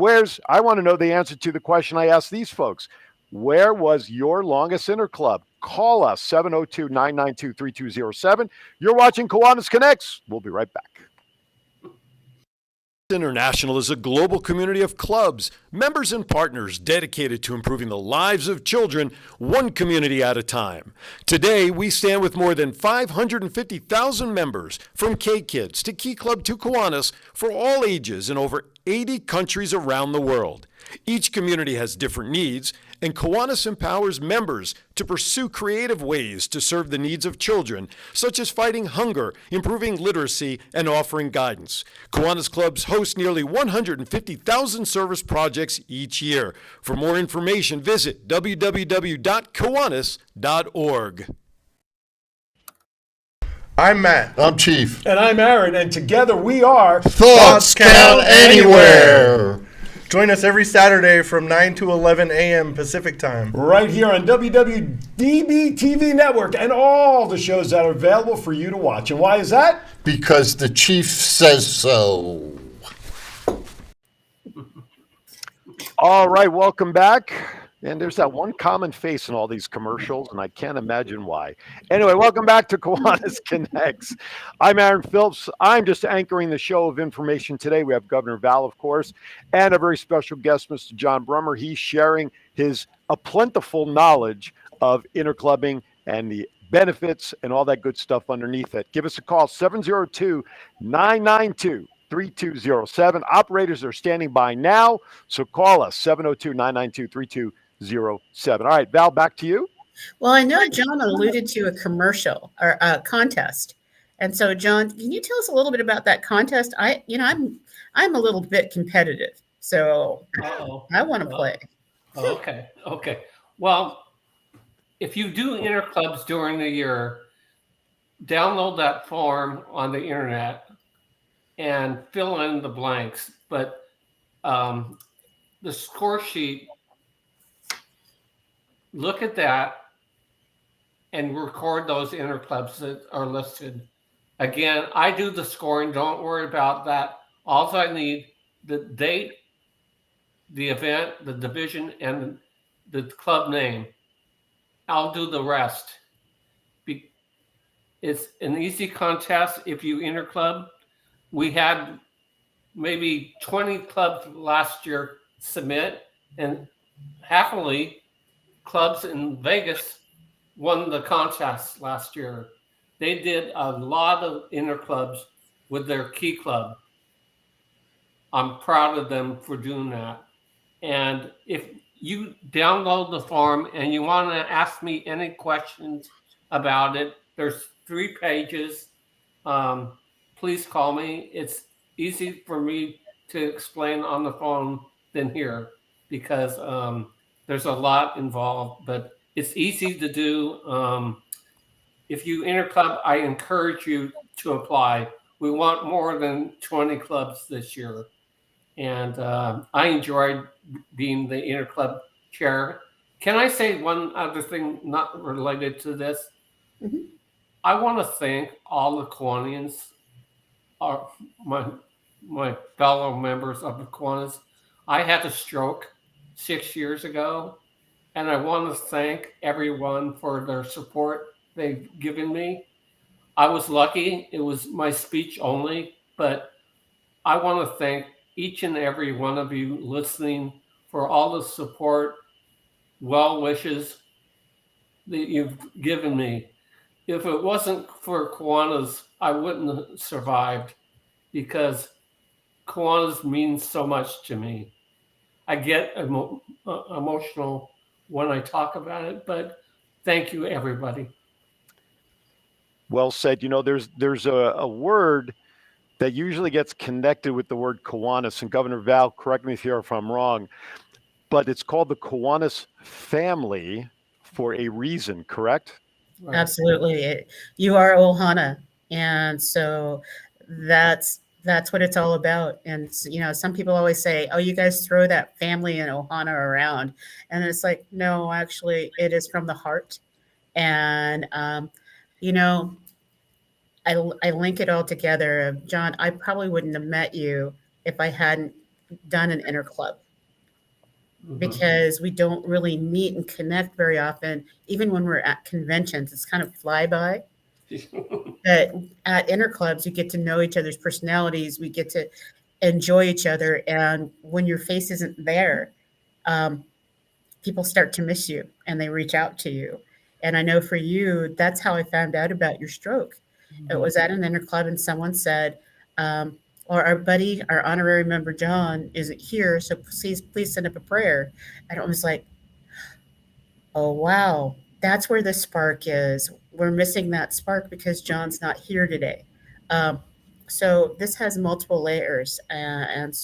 [SPEAKER 1] I want to know the answer to the question I asked these folks. Where was your longest inner club? Call us, 702-992-3207. You're watching Kiwanis Connects. We'll be right back. International is a global community of clubs, members, and partners dedicated to improving the lives of children, one community at a time. Today, we stand with more than 550,000 members, from K-Kids to Key Club to Kiwanis, for all ages in over 80 countries around the world. Each community has different needs, and Kiwanis empowers members to pursue creative ways to serve the needs of children, such as fighting hunger, improving literacy, and offering guidance. Kiwanis clubs host nearly 150,000 service projects each year. For more information, visit www.kiwanis.org.
[SPEAKER 4] I'm Matt.
[SPEAKER 5] I'm Chief.
[SPEAKER 6] And I'm Aaron, and together we are
[SPEAKER 5] Thoughts Count Anywhere.
[SPEAKER 4] Join us every Saturday from 9 to 11 a.m. Pacific Time.
[SPEAKER 6] Right here on WWDBTV Network and all the shows that are available for you to watch. And why is that?
[SPEAKER 5] Because the Chief says so.
[SPEAKER 1] All right, welcome back. And there's that one common face in all these commercials, and I can't imagine why. Anyway, welcome back to Kiwanis Connects. I'm Aaron Phillips. I'm just anchoring the show of information today. We have Governor Val, of course, and a very special guest, Mr. John Brummer. He's sharing a plentiful knowledge of interclubbing and the benefits and all that good stuff underneath it. Give us a call, 702-992-3207. Operators are standing by now, so call us, 702-992-3207. All right, Val, back to you.
[SPEAKER 2] Well, I know John alluded to a commercial or a contest. And so, John, can you tell us a little bit about that contest? I'm a little bit competitive. So
[SPEAKER 3] Uh-oh.
[SPEAKER 2] I want to play.
[SPEAKER 3] Okay. Okay. Well, if you do interclubs during the year, download that form on the internet and fill in the blanks. But the score sheet, look at that and record those interclubs that are listed. Again, I do the scoring. Don't worry about that. All I need, the date, the event, the division, and the club name. I'll do the rest. It's an easy contest if you interclub. We had maybe 20 clubs last year submit, and happily, clubs in Vegas won the contest last year. They did a lot of interclubs with their key club. I'm proud of them for doing that. And if you download the form and you want to ask me any questions about it, there's 3 pages. Please call me. It's easy for me to explain on the phone than here because there's a lot involved, but it's easy to do. If you interclub, I encourage you to apply. We want more than 20 clubs this year. And I enjoyed being the interclub chair. Can I say one other thing not related to this?
[SPEAKER 2] Mhm.
[SPEAKER 3] I want to thank all the Kiwanis, my fellow members of the Kiwanis. I had a stroke 6 years ago, and I want to thank everyone for their support they've given me. I was lucky; it was my speech only, but I want to thank each and every one of you listening for all the support, well wishes that you've given me. If it wasn't for Kiwanis, I wouldn't have survived because Kiwanis means so much to me. I get emotional when I talk about it, but thank you, everybody.
[SPEAKER 1] Well said. You know, there's a word that usually gets connected with the word Kiwanis, and Governor Val, correct me here if I'm wrong, but it's called the Kiwanis family for a reason, correct?
[SPEAKER 3] Right.
[SPEAKER 2] Absolutely. You are Ohana. And so that's what it's all about. And some people always say, "Oh, you guys throw that family and Ohana around." And it's like, no, actually it is from the heart. And you know, I link it all together. John, I probably wouldn't have met you if I hadn't done an interclub because we don't really meet and connect very often. Even when we're at conventions, it's kind of flyby. But at interclubs, you get to know each other's personalities. We get to enjoy each other. And when your face isn't there, um, people start to miss you and they reach out to you. And I know for you, that's how I found out about your stroke. It was at an interclub, and someone said, or our buddy, our honorary member John, isn't here, so please send up a prayer. And it was like, oh wow, that's where the spark is. We're missing that spark because John's not here today. Um, so this has multiple layers, and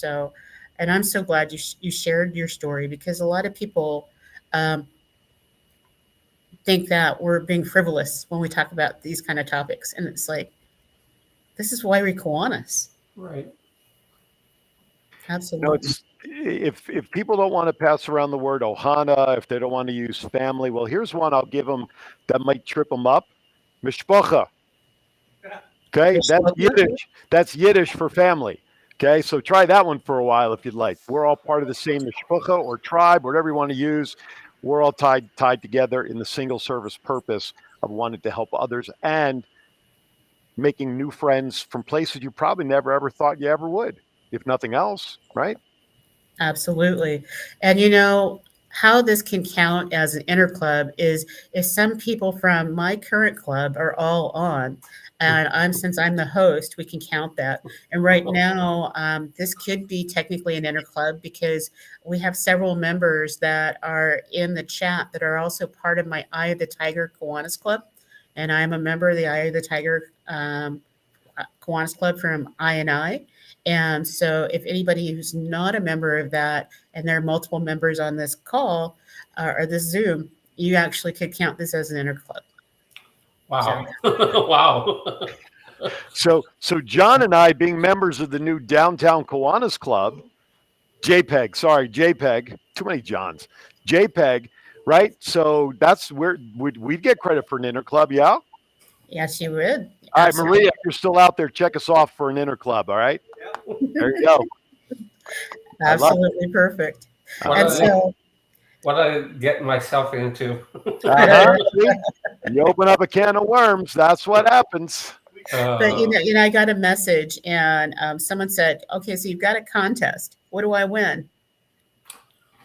[SPEAKER 2] I'm so glad you shared your story because a lot of people um, think that we're being frivolous when we talk about these kind of topics, and it's like this is why we Kiwanis.
[SPEAKER 3] Right.
[SPEAKER 1] No,
[SPEAKER 2] Absolutely.
[SPEAKER 1] it's if people don't want to pass around the word Ohana, if they don't want to use family, well, here's one I'll give them that might trip them up. Mishpacha. Okay, that's
[SPEAKER 2] Mishpacha?
[SPEAKER 1] Yiddish. That's Yiddish for family. Okay, so try that one for a while if you'd like. We're all part of the same mishpacha or tribe, whatever you want to use. We're all tied together in the single service purpose of wanting to help others and making new friends from places you probably never ever thought you ever would, if nothing else, right?
[SPEAKER 2] Absolutely. And how this can count as an interclub is if some people from my current club are all on, and since I'm the host, we can count that. And right now, this could be technically an interclub because we have several members that are in the chat that are also part of my Eye of the Tiger Kiwanis Club, and I'm a member of the Eye of the Tiger Kiwanis Club from I&I. And so if anybody who's not a member of that, and there are multiple members on this call or this Zoom, you actually could count this as an interclub.
[SPEAKER 3] Wow. Wow.
[SPEAKER 1] So John and I, being members of the new Downtown Kiwanis Club, JPEG, too many Johns, JPEG, right? So that's where we'd get credit for an interclub, yeah?
[SPEAKER 2] Yes, you would.
[SPEAKER 1] All right, Maria, if you're still out there, check us off for an interclub, all right? There you go.
[SPEAKER 2] Absolutely perfect.
[SPEAKER 3] What
[SPEAKER 2] And
[SPEAKER 3] I-
[SPEAKER 2] so,
[SPEAKER 3] What I get myself into.
[SPEAKER 1] See? You open up a can of worms, that's what happens.
[SPEAKER 2] but I got a message, and someone said, "Okay, so you've got a contest. What do I win?"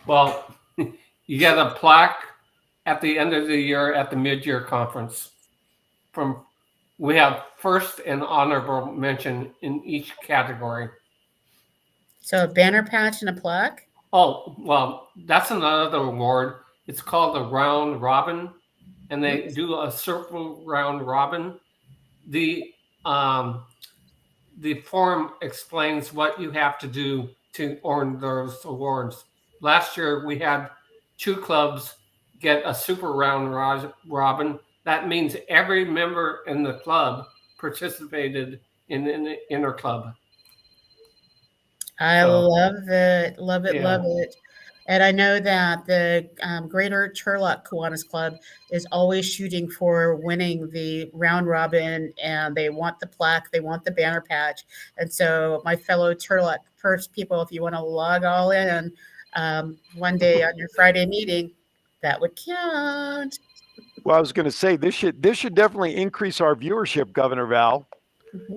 [SPEAKER 3] Well, you get a plaque at the end of the year at the mid-year conference. We have first and honorable mention in each category.
[SPEAKER 2] So a banner patch and a plaque.
[SPEAKER 3] Oh, well, that's another award. It's called the round robin, and they do a circle round robin. The form explains what you have to do to earn those awards. Last year, we had 2 clubs get a super round robin. That means every member in the club participated in an interclub.
[SPEAKER 2] I love it, love it,
[SPEAKER 3] Yeah.
[SPEAKER 2] love it. And I know that the Greater Turlock Kiwanis Club is always shooting for winning the round robin, and they want the plaque, they want the banner patch. And so, my fellow Turlock First people, if you want to log all in one day on your Friday meeting, that would count.
[SPEAKER 1] Well, I was going to say this should definitely increase our viewership, Governor Val,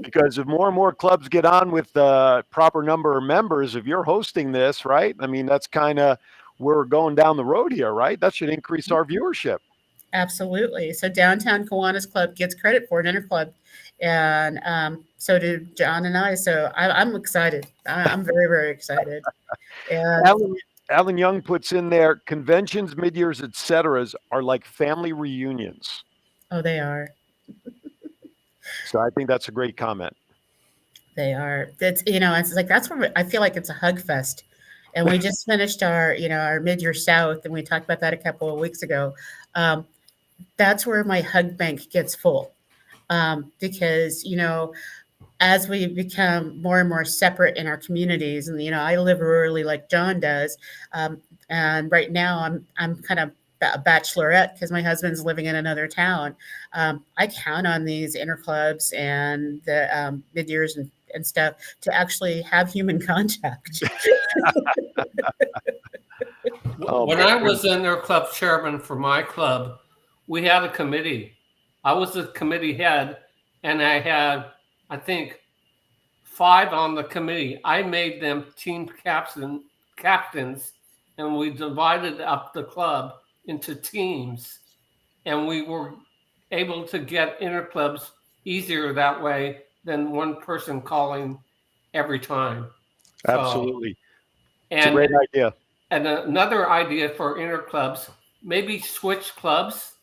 [SPEAKER 1] because if more and more clubs get on with the proper number of members, if you're hosting this, right? I mean, that's kind of where we're going down the road here, right? That should increase our viewership.
[SPEAKER 2] Absolutely. So Downtown Kiwanis Club gets credit for an interclub, and so do John and I. So I'm excited. I'm very, very excited. And
[SPEAKER 1] Alan Young puts in there, conventions, mid-years, et cetera, are like family reunions.
[SPEAKER 2] oh, they are.
[SPEAKER 1] So I think that's a great comment.
[SPEAKER 2] They are. It's like that's where I feel like it's a hug fest. And we just finished our mid-year south, and we talked about that a couple of weeks ago. That's where my hug bank gets full, because as we become more and more separate in our communities, and I live rurally like John does, and right now I'm kind of a bachelorette because my husband's living in another town. I count on these interclubs and the mid-years and stuff to actually have human contact.
[SPEAKER 3] When I was interclub chairman for my club, we had a committee. I was the committee head, and I had, I think, 5 on the committee. I made them team captains, and we divided up the club into teams, and we were able to get interclubs easier that way than one person calling every time.
[SPEAKER 1] Absolutely. It's a
[SPEAKER 3] And
[SPEAKER 1] great idea.
[SPEAKER 3] And another idea for interclubs, maybe switch clubs.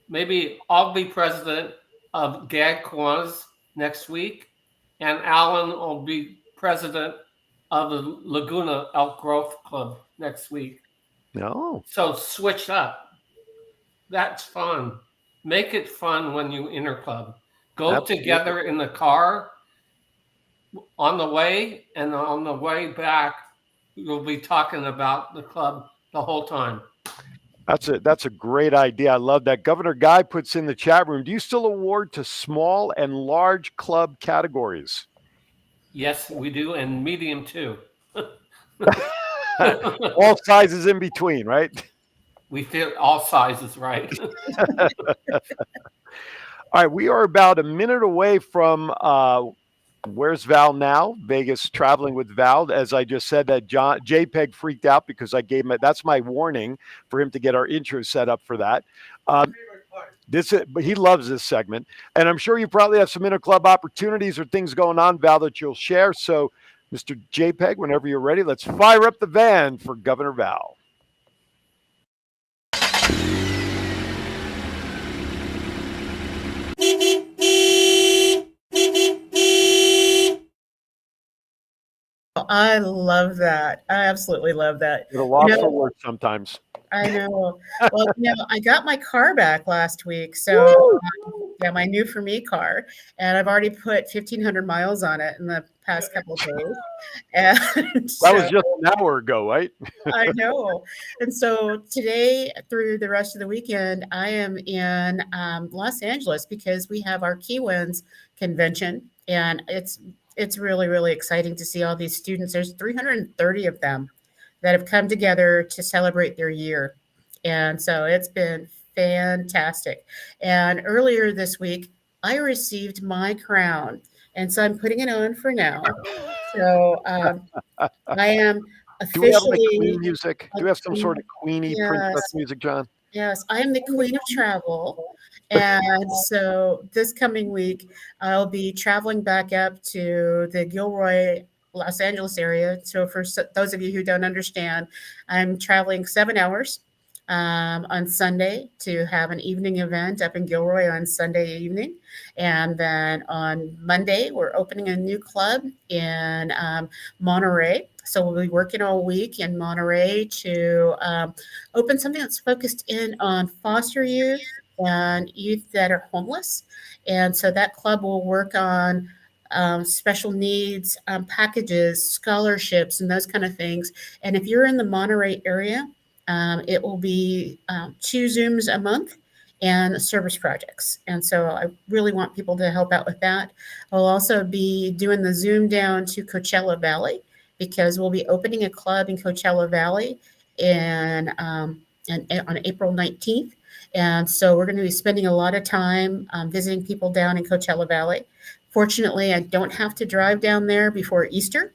[SPEAKER 3] Maybe I'll be president of GAG Kiwanis next week, and Alan will be president of the Laguna Elk Grove Club next week.
[SPEAKER 1] No.
[SPEAKER 3] So switch up. That's fun. Make it fun when you interclub. Go
[SPEAKER 1] Absolutely.
[SPEAKER 3] together in the car on the way, and on the way back, you'll be talking about the club the whole time.
[SPEAKER 1] That's a great idea. I love that. Governor Guy puts in the chat room, do you still award to small and large club categories?
[SPEAKER 3] Yes, we do, and medium too.
[SPEAKER 1] All sizes in between, right?
[SPEAKER 3] We fit all sizes, right?
[SPEAKER 1] All right, we are about a minute away from where's Val now? Vegas, traveling with Val. As I just said, that JPEG freaked out because I gave him that's my warning for him to get our intro set up for that. But he loves this segment, and I'm sure you probably have some interclub opportunities or things going on, Val, that you'll share. So, Mr. JPEG, whenever you're ready, let's fire up the van for Governor Val.
[SPEAKER 2] Oh, I love that. I absolutely love that.
[SPEAKER 1] It's a lot
[SPEAKER 2] You
[SPEAKER 1] for
[SPEAKER 2] know,
[SPEAKER 1] work sometimes.
[SPEAKER 2] I know. Well, I got my car back last week, so yeah, my new for me car, and I've already put 1,500 miles on it in the past couple of days, and
[SPEAKER 1] That was
[SPEAKER 2] so
[SPEAKER 1] just an hour ago, right?
[SPEAKER 2] I know. And so today through the rest of the weekend, I am in Los Angeles because we have our Kiwanis convention, and it's really really exciting to see all these students. There's 330 of them that have come together to celebrate their year, and so it's been fantastic. And earlier this week, I received my crown, and so I'm putting it on for now. So I am
[SPEAKER 1] Do we have like
[SPEAKER 2] officially
[SPEAKER 1] Queen music?
[SPEAKER 2] a
[SPEAKER 1] Do we have some sort
[SPEAKER 2] queen.
[SPEAKER 1] of Queenie princess
[SPEAKER 2] Yes,
[SPEAKER 1] music, John?
[SPEAKER 2] yes, I am the queen of travel. And so this coming week, I'll be traveling back up to the Gilroy, Los Angeles area. So for those of you who don't understand, I'm traveling 7 hours on Sunday to have an evening event up in Gilroy on Sunday evening. And then on Monday, we're opening a new club in Monterey. So we'll be working all week in Monterey to open something that's focused in on foster youth and youth that are homeless. And so that club will work on special needs packages, scholarships, and those kind of things. And if you're in the Monterey area, it will be 2 Zooms a month and service projects. And so I really want people to help out with that. I'll also be doing the Zoom down to Coachella Valley because we'll be opening a club in Coachella Valley on April 19th. And so we're going to be spending a lot of time visiting people down in Coachella Valley. Fortunately, I don't have to drive down there before Easter.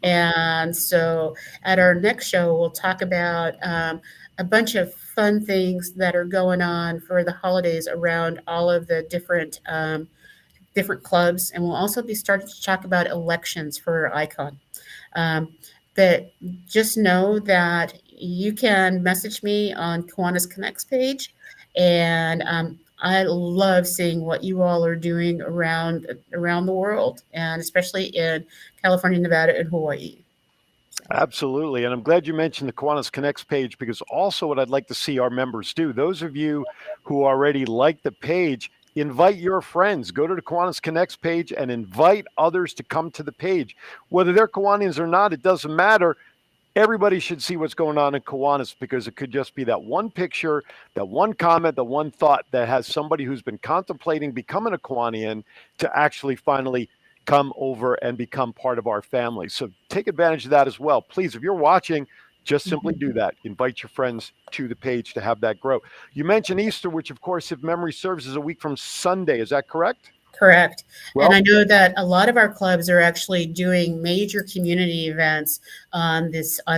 [SPEAKER 2] And so at our next show, we'll talk about a bunch of fun things that are going on for the holidays around all of the different clubs. And we'll also be starting to talk about elections for Icon. But just know that you can message me on Kiwanis Connects page. And I love seeing what you all are doing around the world, and especially in California, Nevada, and Hawaii.
[SPEAKER 1] Absolutely. And I'm glad you mentioned the Kiwanis Connects page, because also what I'd like to see our members do, those of you who already like the page, invite your friends. Go to the Kiwanis Connects page and invite others to come to the page. Whether they're Kiwanians or not, it doesn't matter. Everybody should see what's going on in Kiwanis, because it could just be that one picture, that one comment, that one thought that has somebody who's been contemplating becoming a Kiwanian to actually finally come over and become part of our family. So take advantage of that as well. Please, if you're watching, just simply do that. Invite your friends to the page to have that grow. You mentioned Easter, which of course, if memory serves, is a week from Sunday. Is that correct?
[SPEAKER 2] Correct.
[SPEAKER 1] Well,
[SPEAKER 2] and I know that a lot of our clubs are actually doing major community events on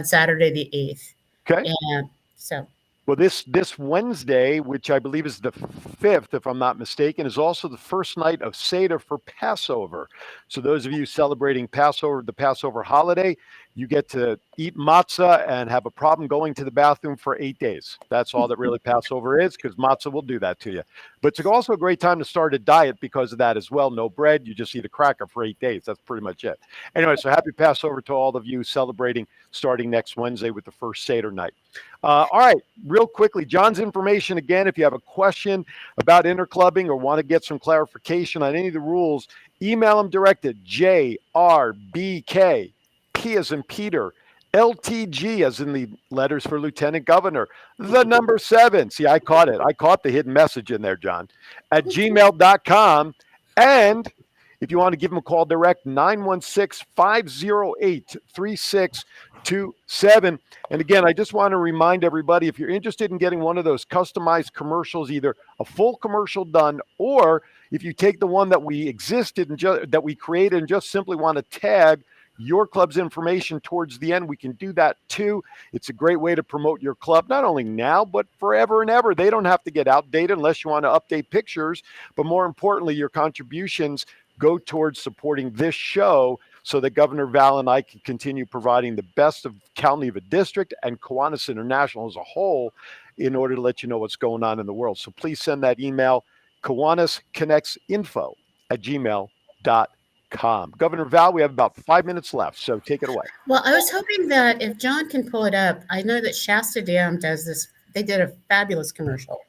[SPEAKER 2] Saturday the 8th.
[SPEAKER 1] okay.
[SPEAKER 2] And so
[SPEAKER 1] Well, this Wednesday, which I believe is the 5th, if I'm not mistaken, is also the first night of Seder for Passover. So those of you celebrating Passover, the Passover holiday, you get to eat matzah and have a problem going to the bathroom for 8 days. That's all that really Passover is, because matzah will do that to you. But it's also a great time to start a diet because of that as well. No bread, you just eat a cracker for 8 days. That's pretty much it. Anyway, so happy Passover to all of you celebrating starting next Wednesday with the first Seder night. All right, real quickly, John's information again. If you have a question about interclubbing or want to get some clarification on any of the rules, email him direct at JRBK, P as in Peter, LTG as in the letters for Lieutenant Governor, the number 7. See, I caught it. I caught the hidden message in there, John, at gmail.com. And if you want to give him a call direct, 916-508-3627. And again, I just want to remind everybody, if you're interested in getting one of those customized commercials, either a full commercial done, or if you take the one that we existed and that we created and just simply want to tag your club's information towards the end, we can do that too. It's a great way to promote your club, not only now, but forever and ever. They don't have to get outdated unless you want to update pictures. But more importantly, your contributions go towards supporting this show so that Governor Val and I can continue providing the best of Cal-Neva District and Kiwanis International as a whole in order to let you know what's going on in the world. So please send that email, KiwanisConnectsInfo@gmail.com. WWDBTV.com. Governor Val, we have about 5 minutes left, so take it away.
[SPEAKER 2] Well, I was hoping that if John can pull it up, I know that Shasta Dam does this. They did a fabulous commercial.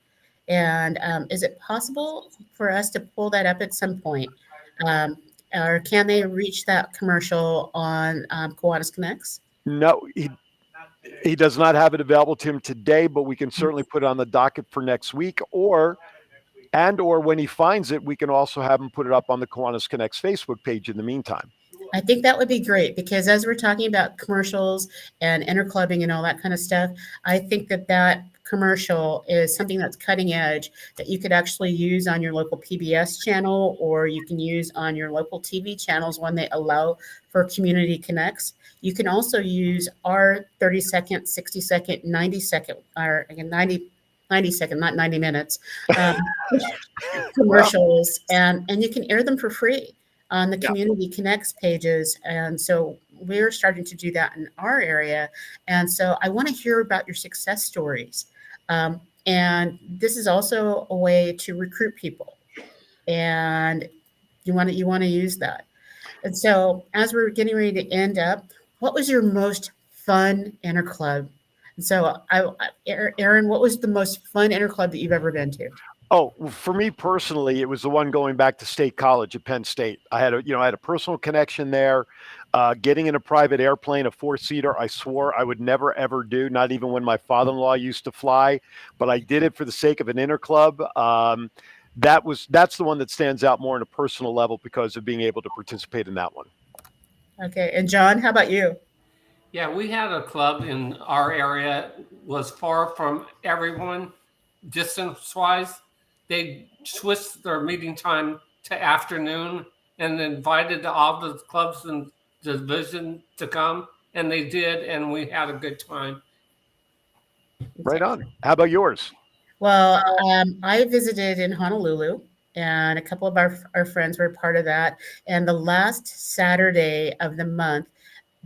[SPEAKER 2] And is it possible for us to pull that up at some point? Or can they reach that commercial on Kiwanis Connects?
[SPEAKER 1] No, he does not have it available to him today, but we can certainly put it on the docket for next week, or when he finds it, we can also have him put it up on the Kiwanis Connects Facebook page in the meantime.
[SPEAKER 2] I think that would be great, because as we're talking about commercials and interclubbing and all that kind of stuff, I think that commercial is something that's cutting edge that you could actually use on your local PBS channel, or you can use on your local TV channels when they allow for Community Connects. You can also use our 30-second, 60-second, 90-second, or again, 90 second, not 90 minutes, commercials, and you can air them for free on the Community Connects pages. And so we're starting to do that in our area. And so I want to hear about your success stories. And this is also a way to recruit people, and you want to use that. And so as we're getting ready to end up, what was your most fun interclub? And so Aaron, what was the most fun interclub that you've ever been to?
[SPEAKER 1] Oh, for me personally, it was the one going back to State College at Penn State. I had a personal connection there. Getting in a private airplane, a 4-seater, I swore I would never, ever do, not even when my father-in-law used to fly, but I did it for the sake of an interclub. That's the one that stands out more on a personal level because of being able to participate in that one.
[SPEAKER 2] Okay. And John, how about you?
[SPEAKER 3] Yeah, we had a club in our area, was far from everyone distance-wise. They switched their meeting time to afternoon and invited all the clubs in the division to come, and they did, and we had a good time.
[SPEAKER 1] Right on. How about yours?
[SPEAKER 2] Well, I visited in Honolulu, and a couple of our friends were part of that. And the last Saturday of the month,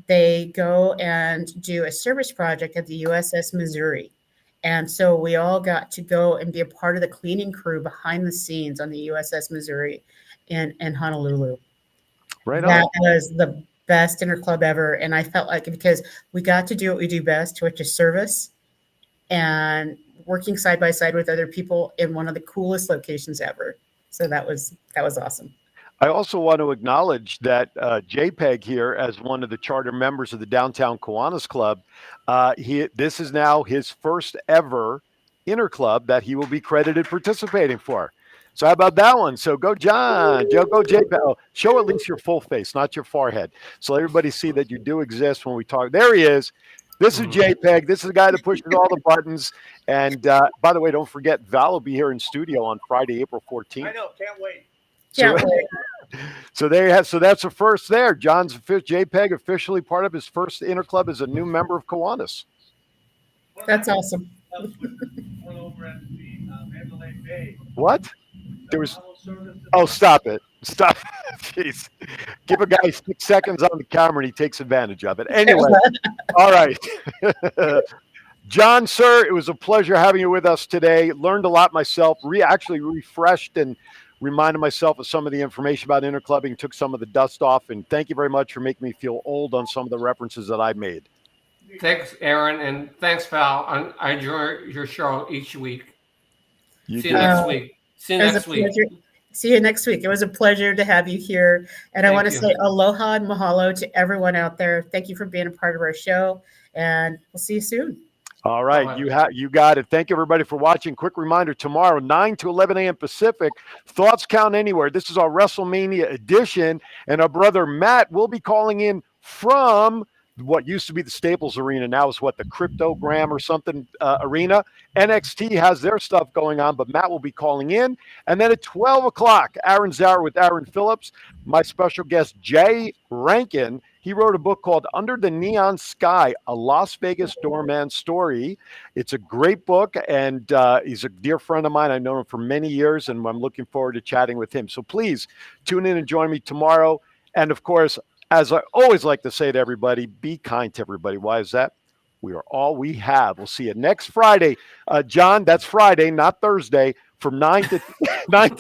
[SPEAKER 2] they go and do a service project at the USS Missouri. And so we all got to go and be a part of the cleaning crew behind the scenes on the USS Missouri in Honolulu.
[SPEAKER 1] Right on.
[SPEAKER 2] That was the best interclub ever. And I felt like, because we got to do what we do best, which is service and working side by side with other people in one of the coolest locations ever. So that was awesome.
[SPEAKER 1] I also want to acknowledge that JPEG here, as one of the charter members of the Downtown Kiwanis Club, this is now his first ever interclub that he will be credited participating for. So how about that one? So go John, go JPEG. Oh, show at least your full face, not your forehead, so everybody see that you do exist when we talk. There he is. This is JPEG. This is the guy that pushes all the buttons. And by the way, don't forget, Val will be here in studio on Friday, April 14th.
[SPEAKER 7] I know, can't wait.
[SPEAKER 1] So there you have. So that's a first there. JPEG officially part of his first interclub as a new member of Kiwanis.
[SPEAKER 2] That's awesome.
[SPEAKER 7] One over at the Mandalay Bay.
[SPEAKER 1] What? There was. Oh, stop it! Stop! Jeez, give a guy 6 seconds on the camera and he takes advantage of it. Anyway, all right. John, sir, it was a pleasure having you with us today. Learned a lot myself. Actually refreshed and reminded myself of some of the information about interclubbing, took some of the dust off, and thank you very much for making me feel old on some of the references that I made.
[SPEAKER 3] Thanks, Aaron, and thanks, Val. I enjoy your show each week. See you next week. See you next week.
[SPEAKER 2] See you next week. It was a pleasure to have you here. And I want to say aloha and mahalo to everyone out there. Thank you for being a part of our show, and we'll see you soon.
[SPEAKER 1] All right, you got it. Thank you, everybody, for watching. Quick reminder, tomorrow, 9 to 11 a.m. Pacific, Thoughts Count Anywhere. This is our WrestleMania edition, and our brother Matt will be calling in from what used to be the Staples Arena. Now is what, the Cryptogram or something arena. NXT has their stuff going on, but Matt will be calling in. And then at 12 o'clock, Aaron Zauer with Aaron Phillips. My special guest, Jay Rankin. He wrote a book called Under the Neon Sky, a Las Vegas doorman story. It's a great book, and he's a dear friend of mine. I've known him for many years, and I'm looking forward to chatting with him. So please tune in and join me tomorrow. And, of course, as I always like to say to everybody, be kind to everybody. Why is that? We are all we have. We'll see you next Friday. John, that's Friday, not Thursday, from 9 to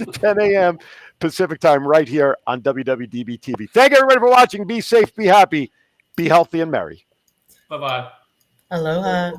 [SPEAKER 1] 10 a.m. Pacific time right here on WWDB TV. Thank everybody for watching. Be safe, be happy, be healthy, and merry.
[SPEAKER 3] Bye bye.
[SPEAKER 2] Aloha.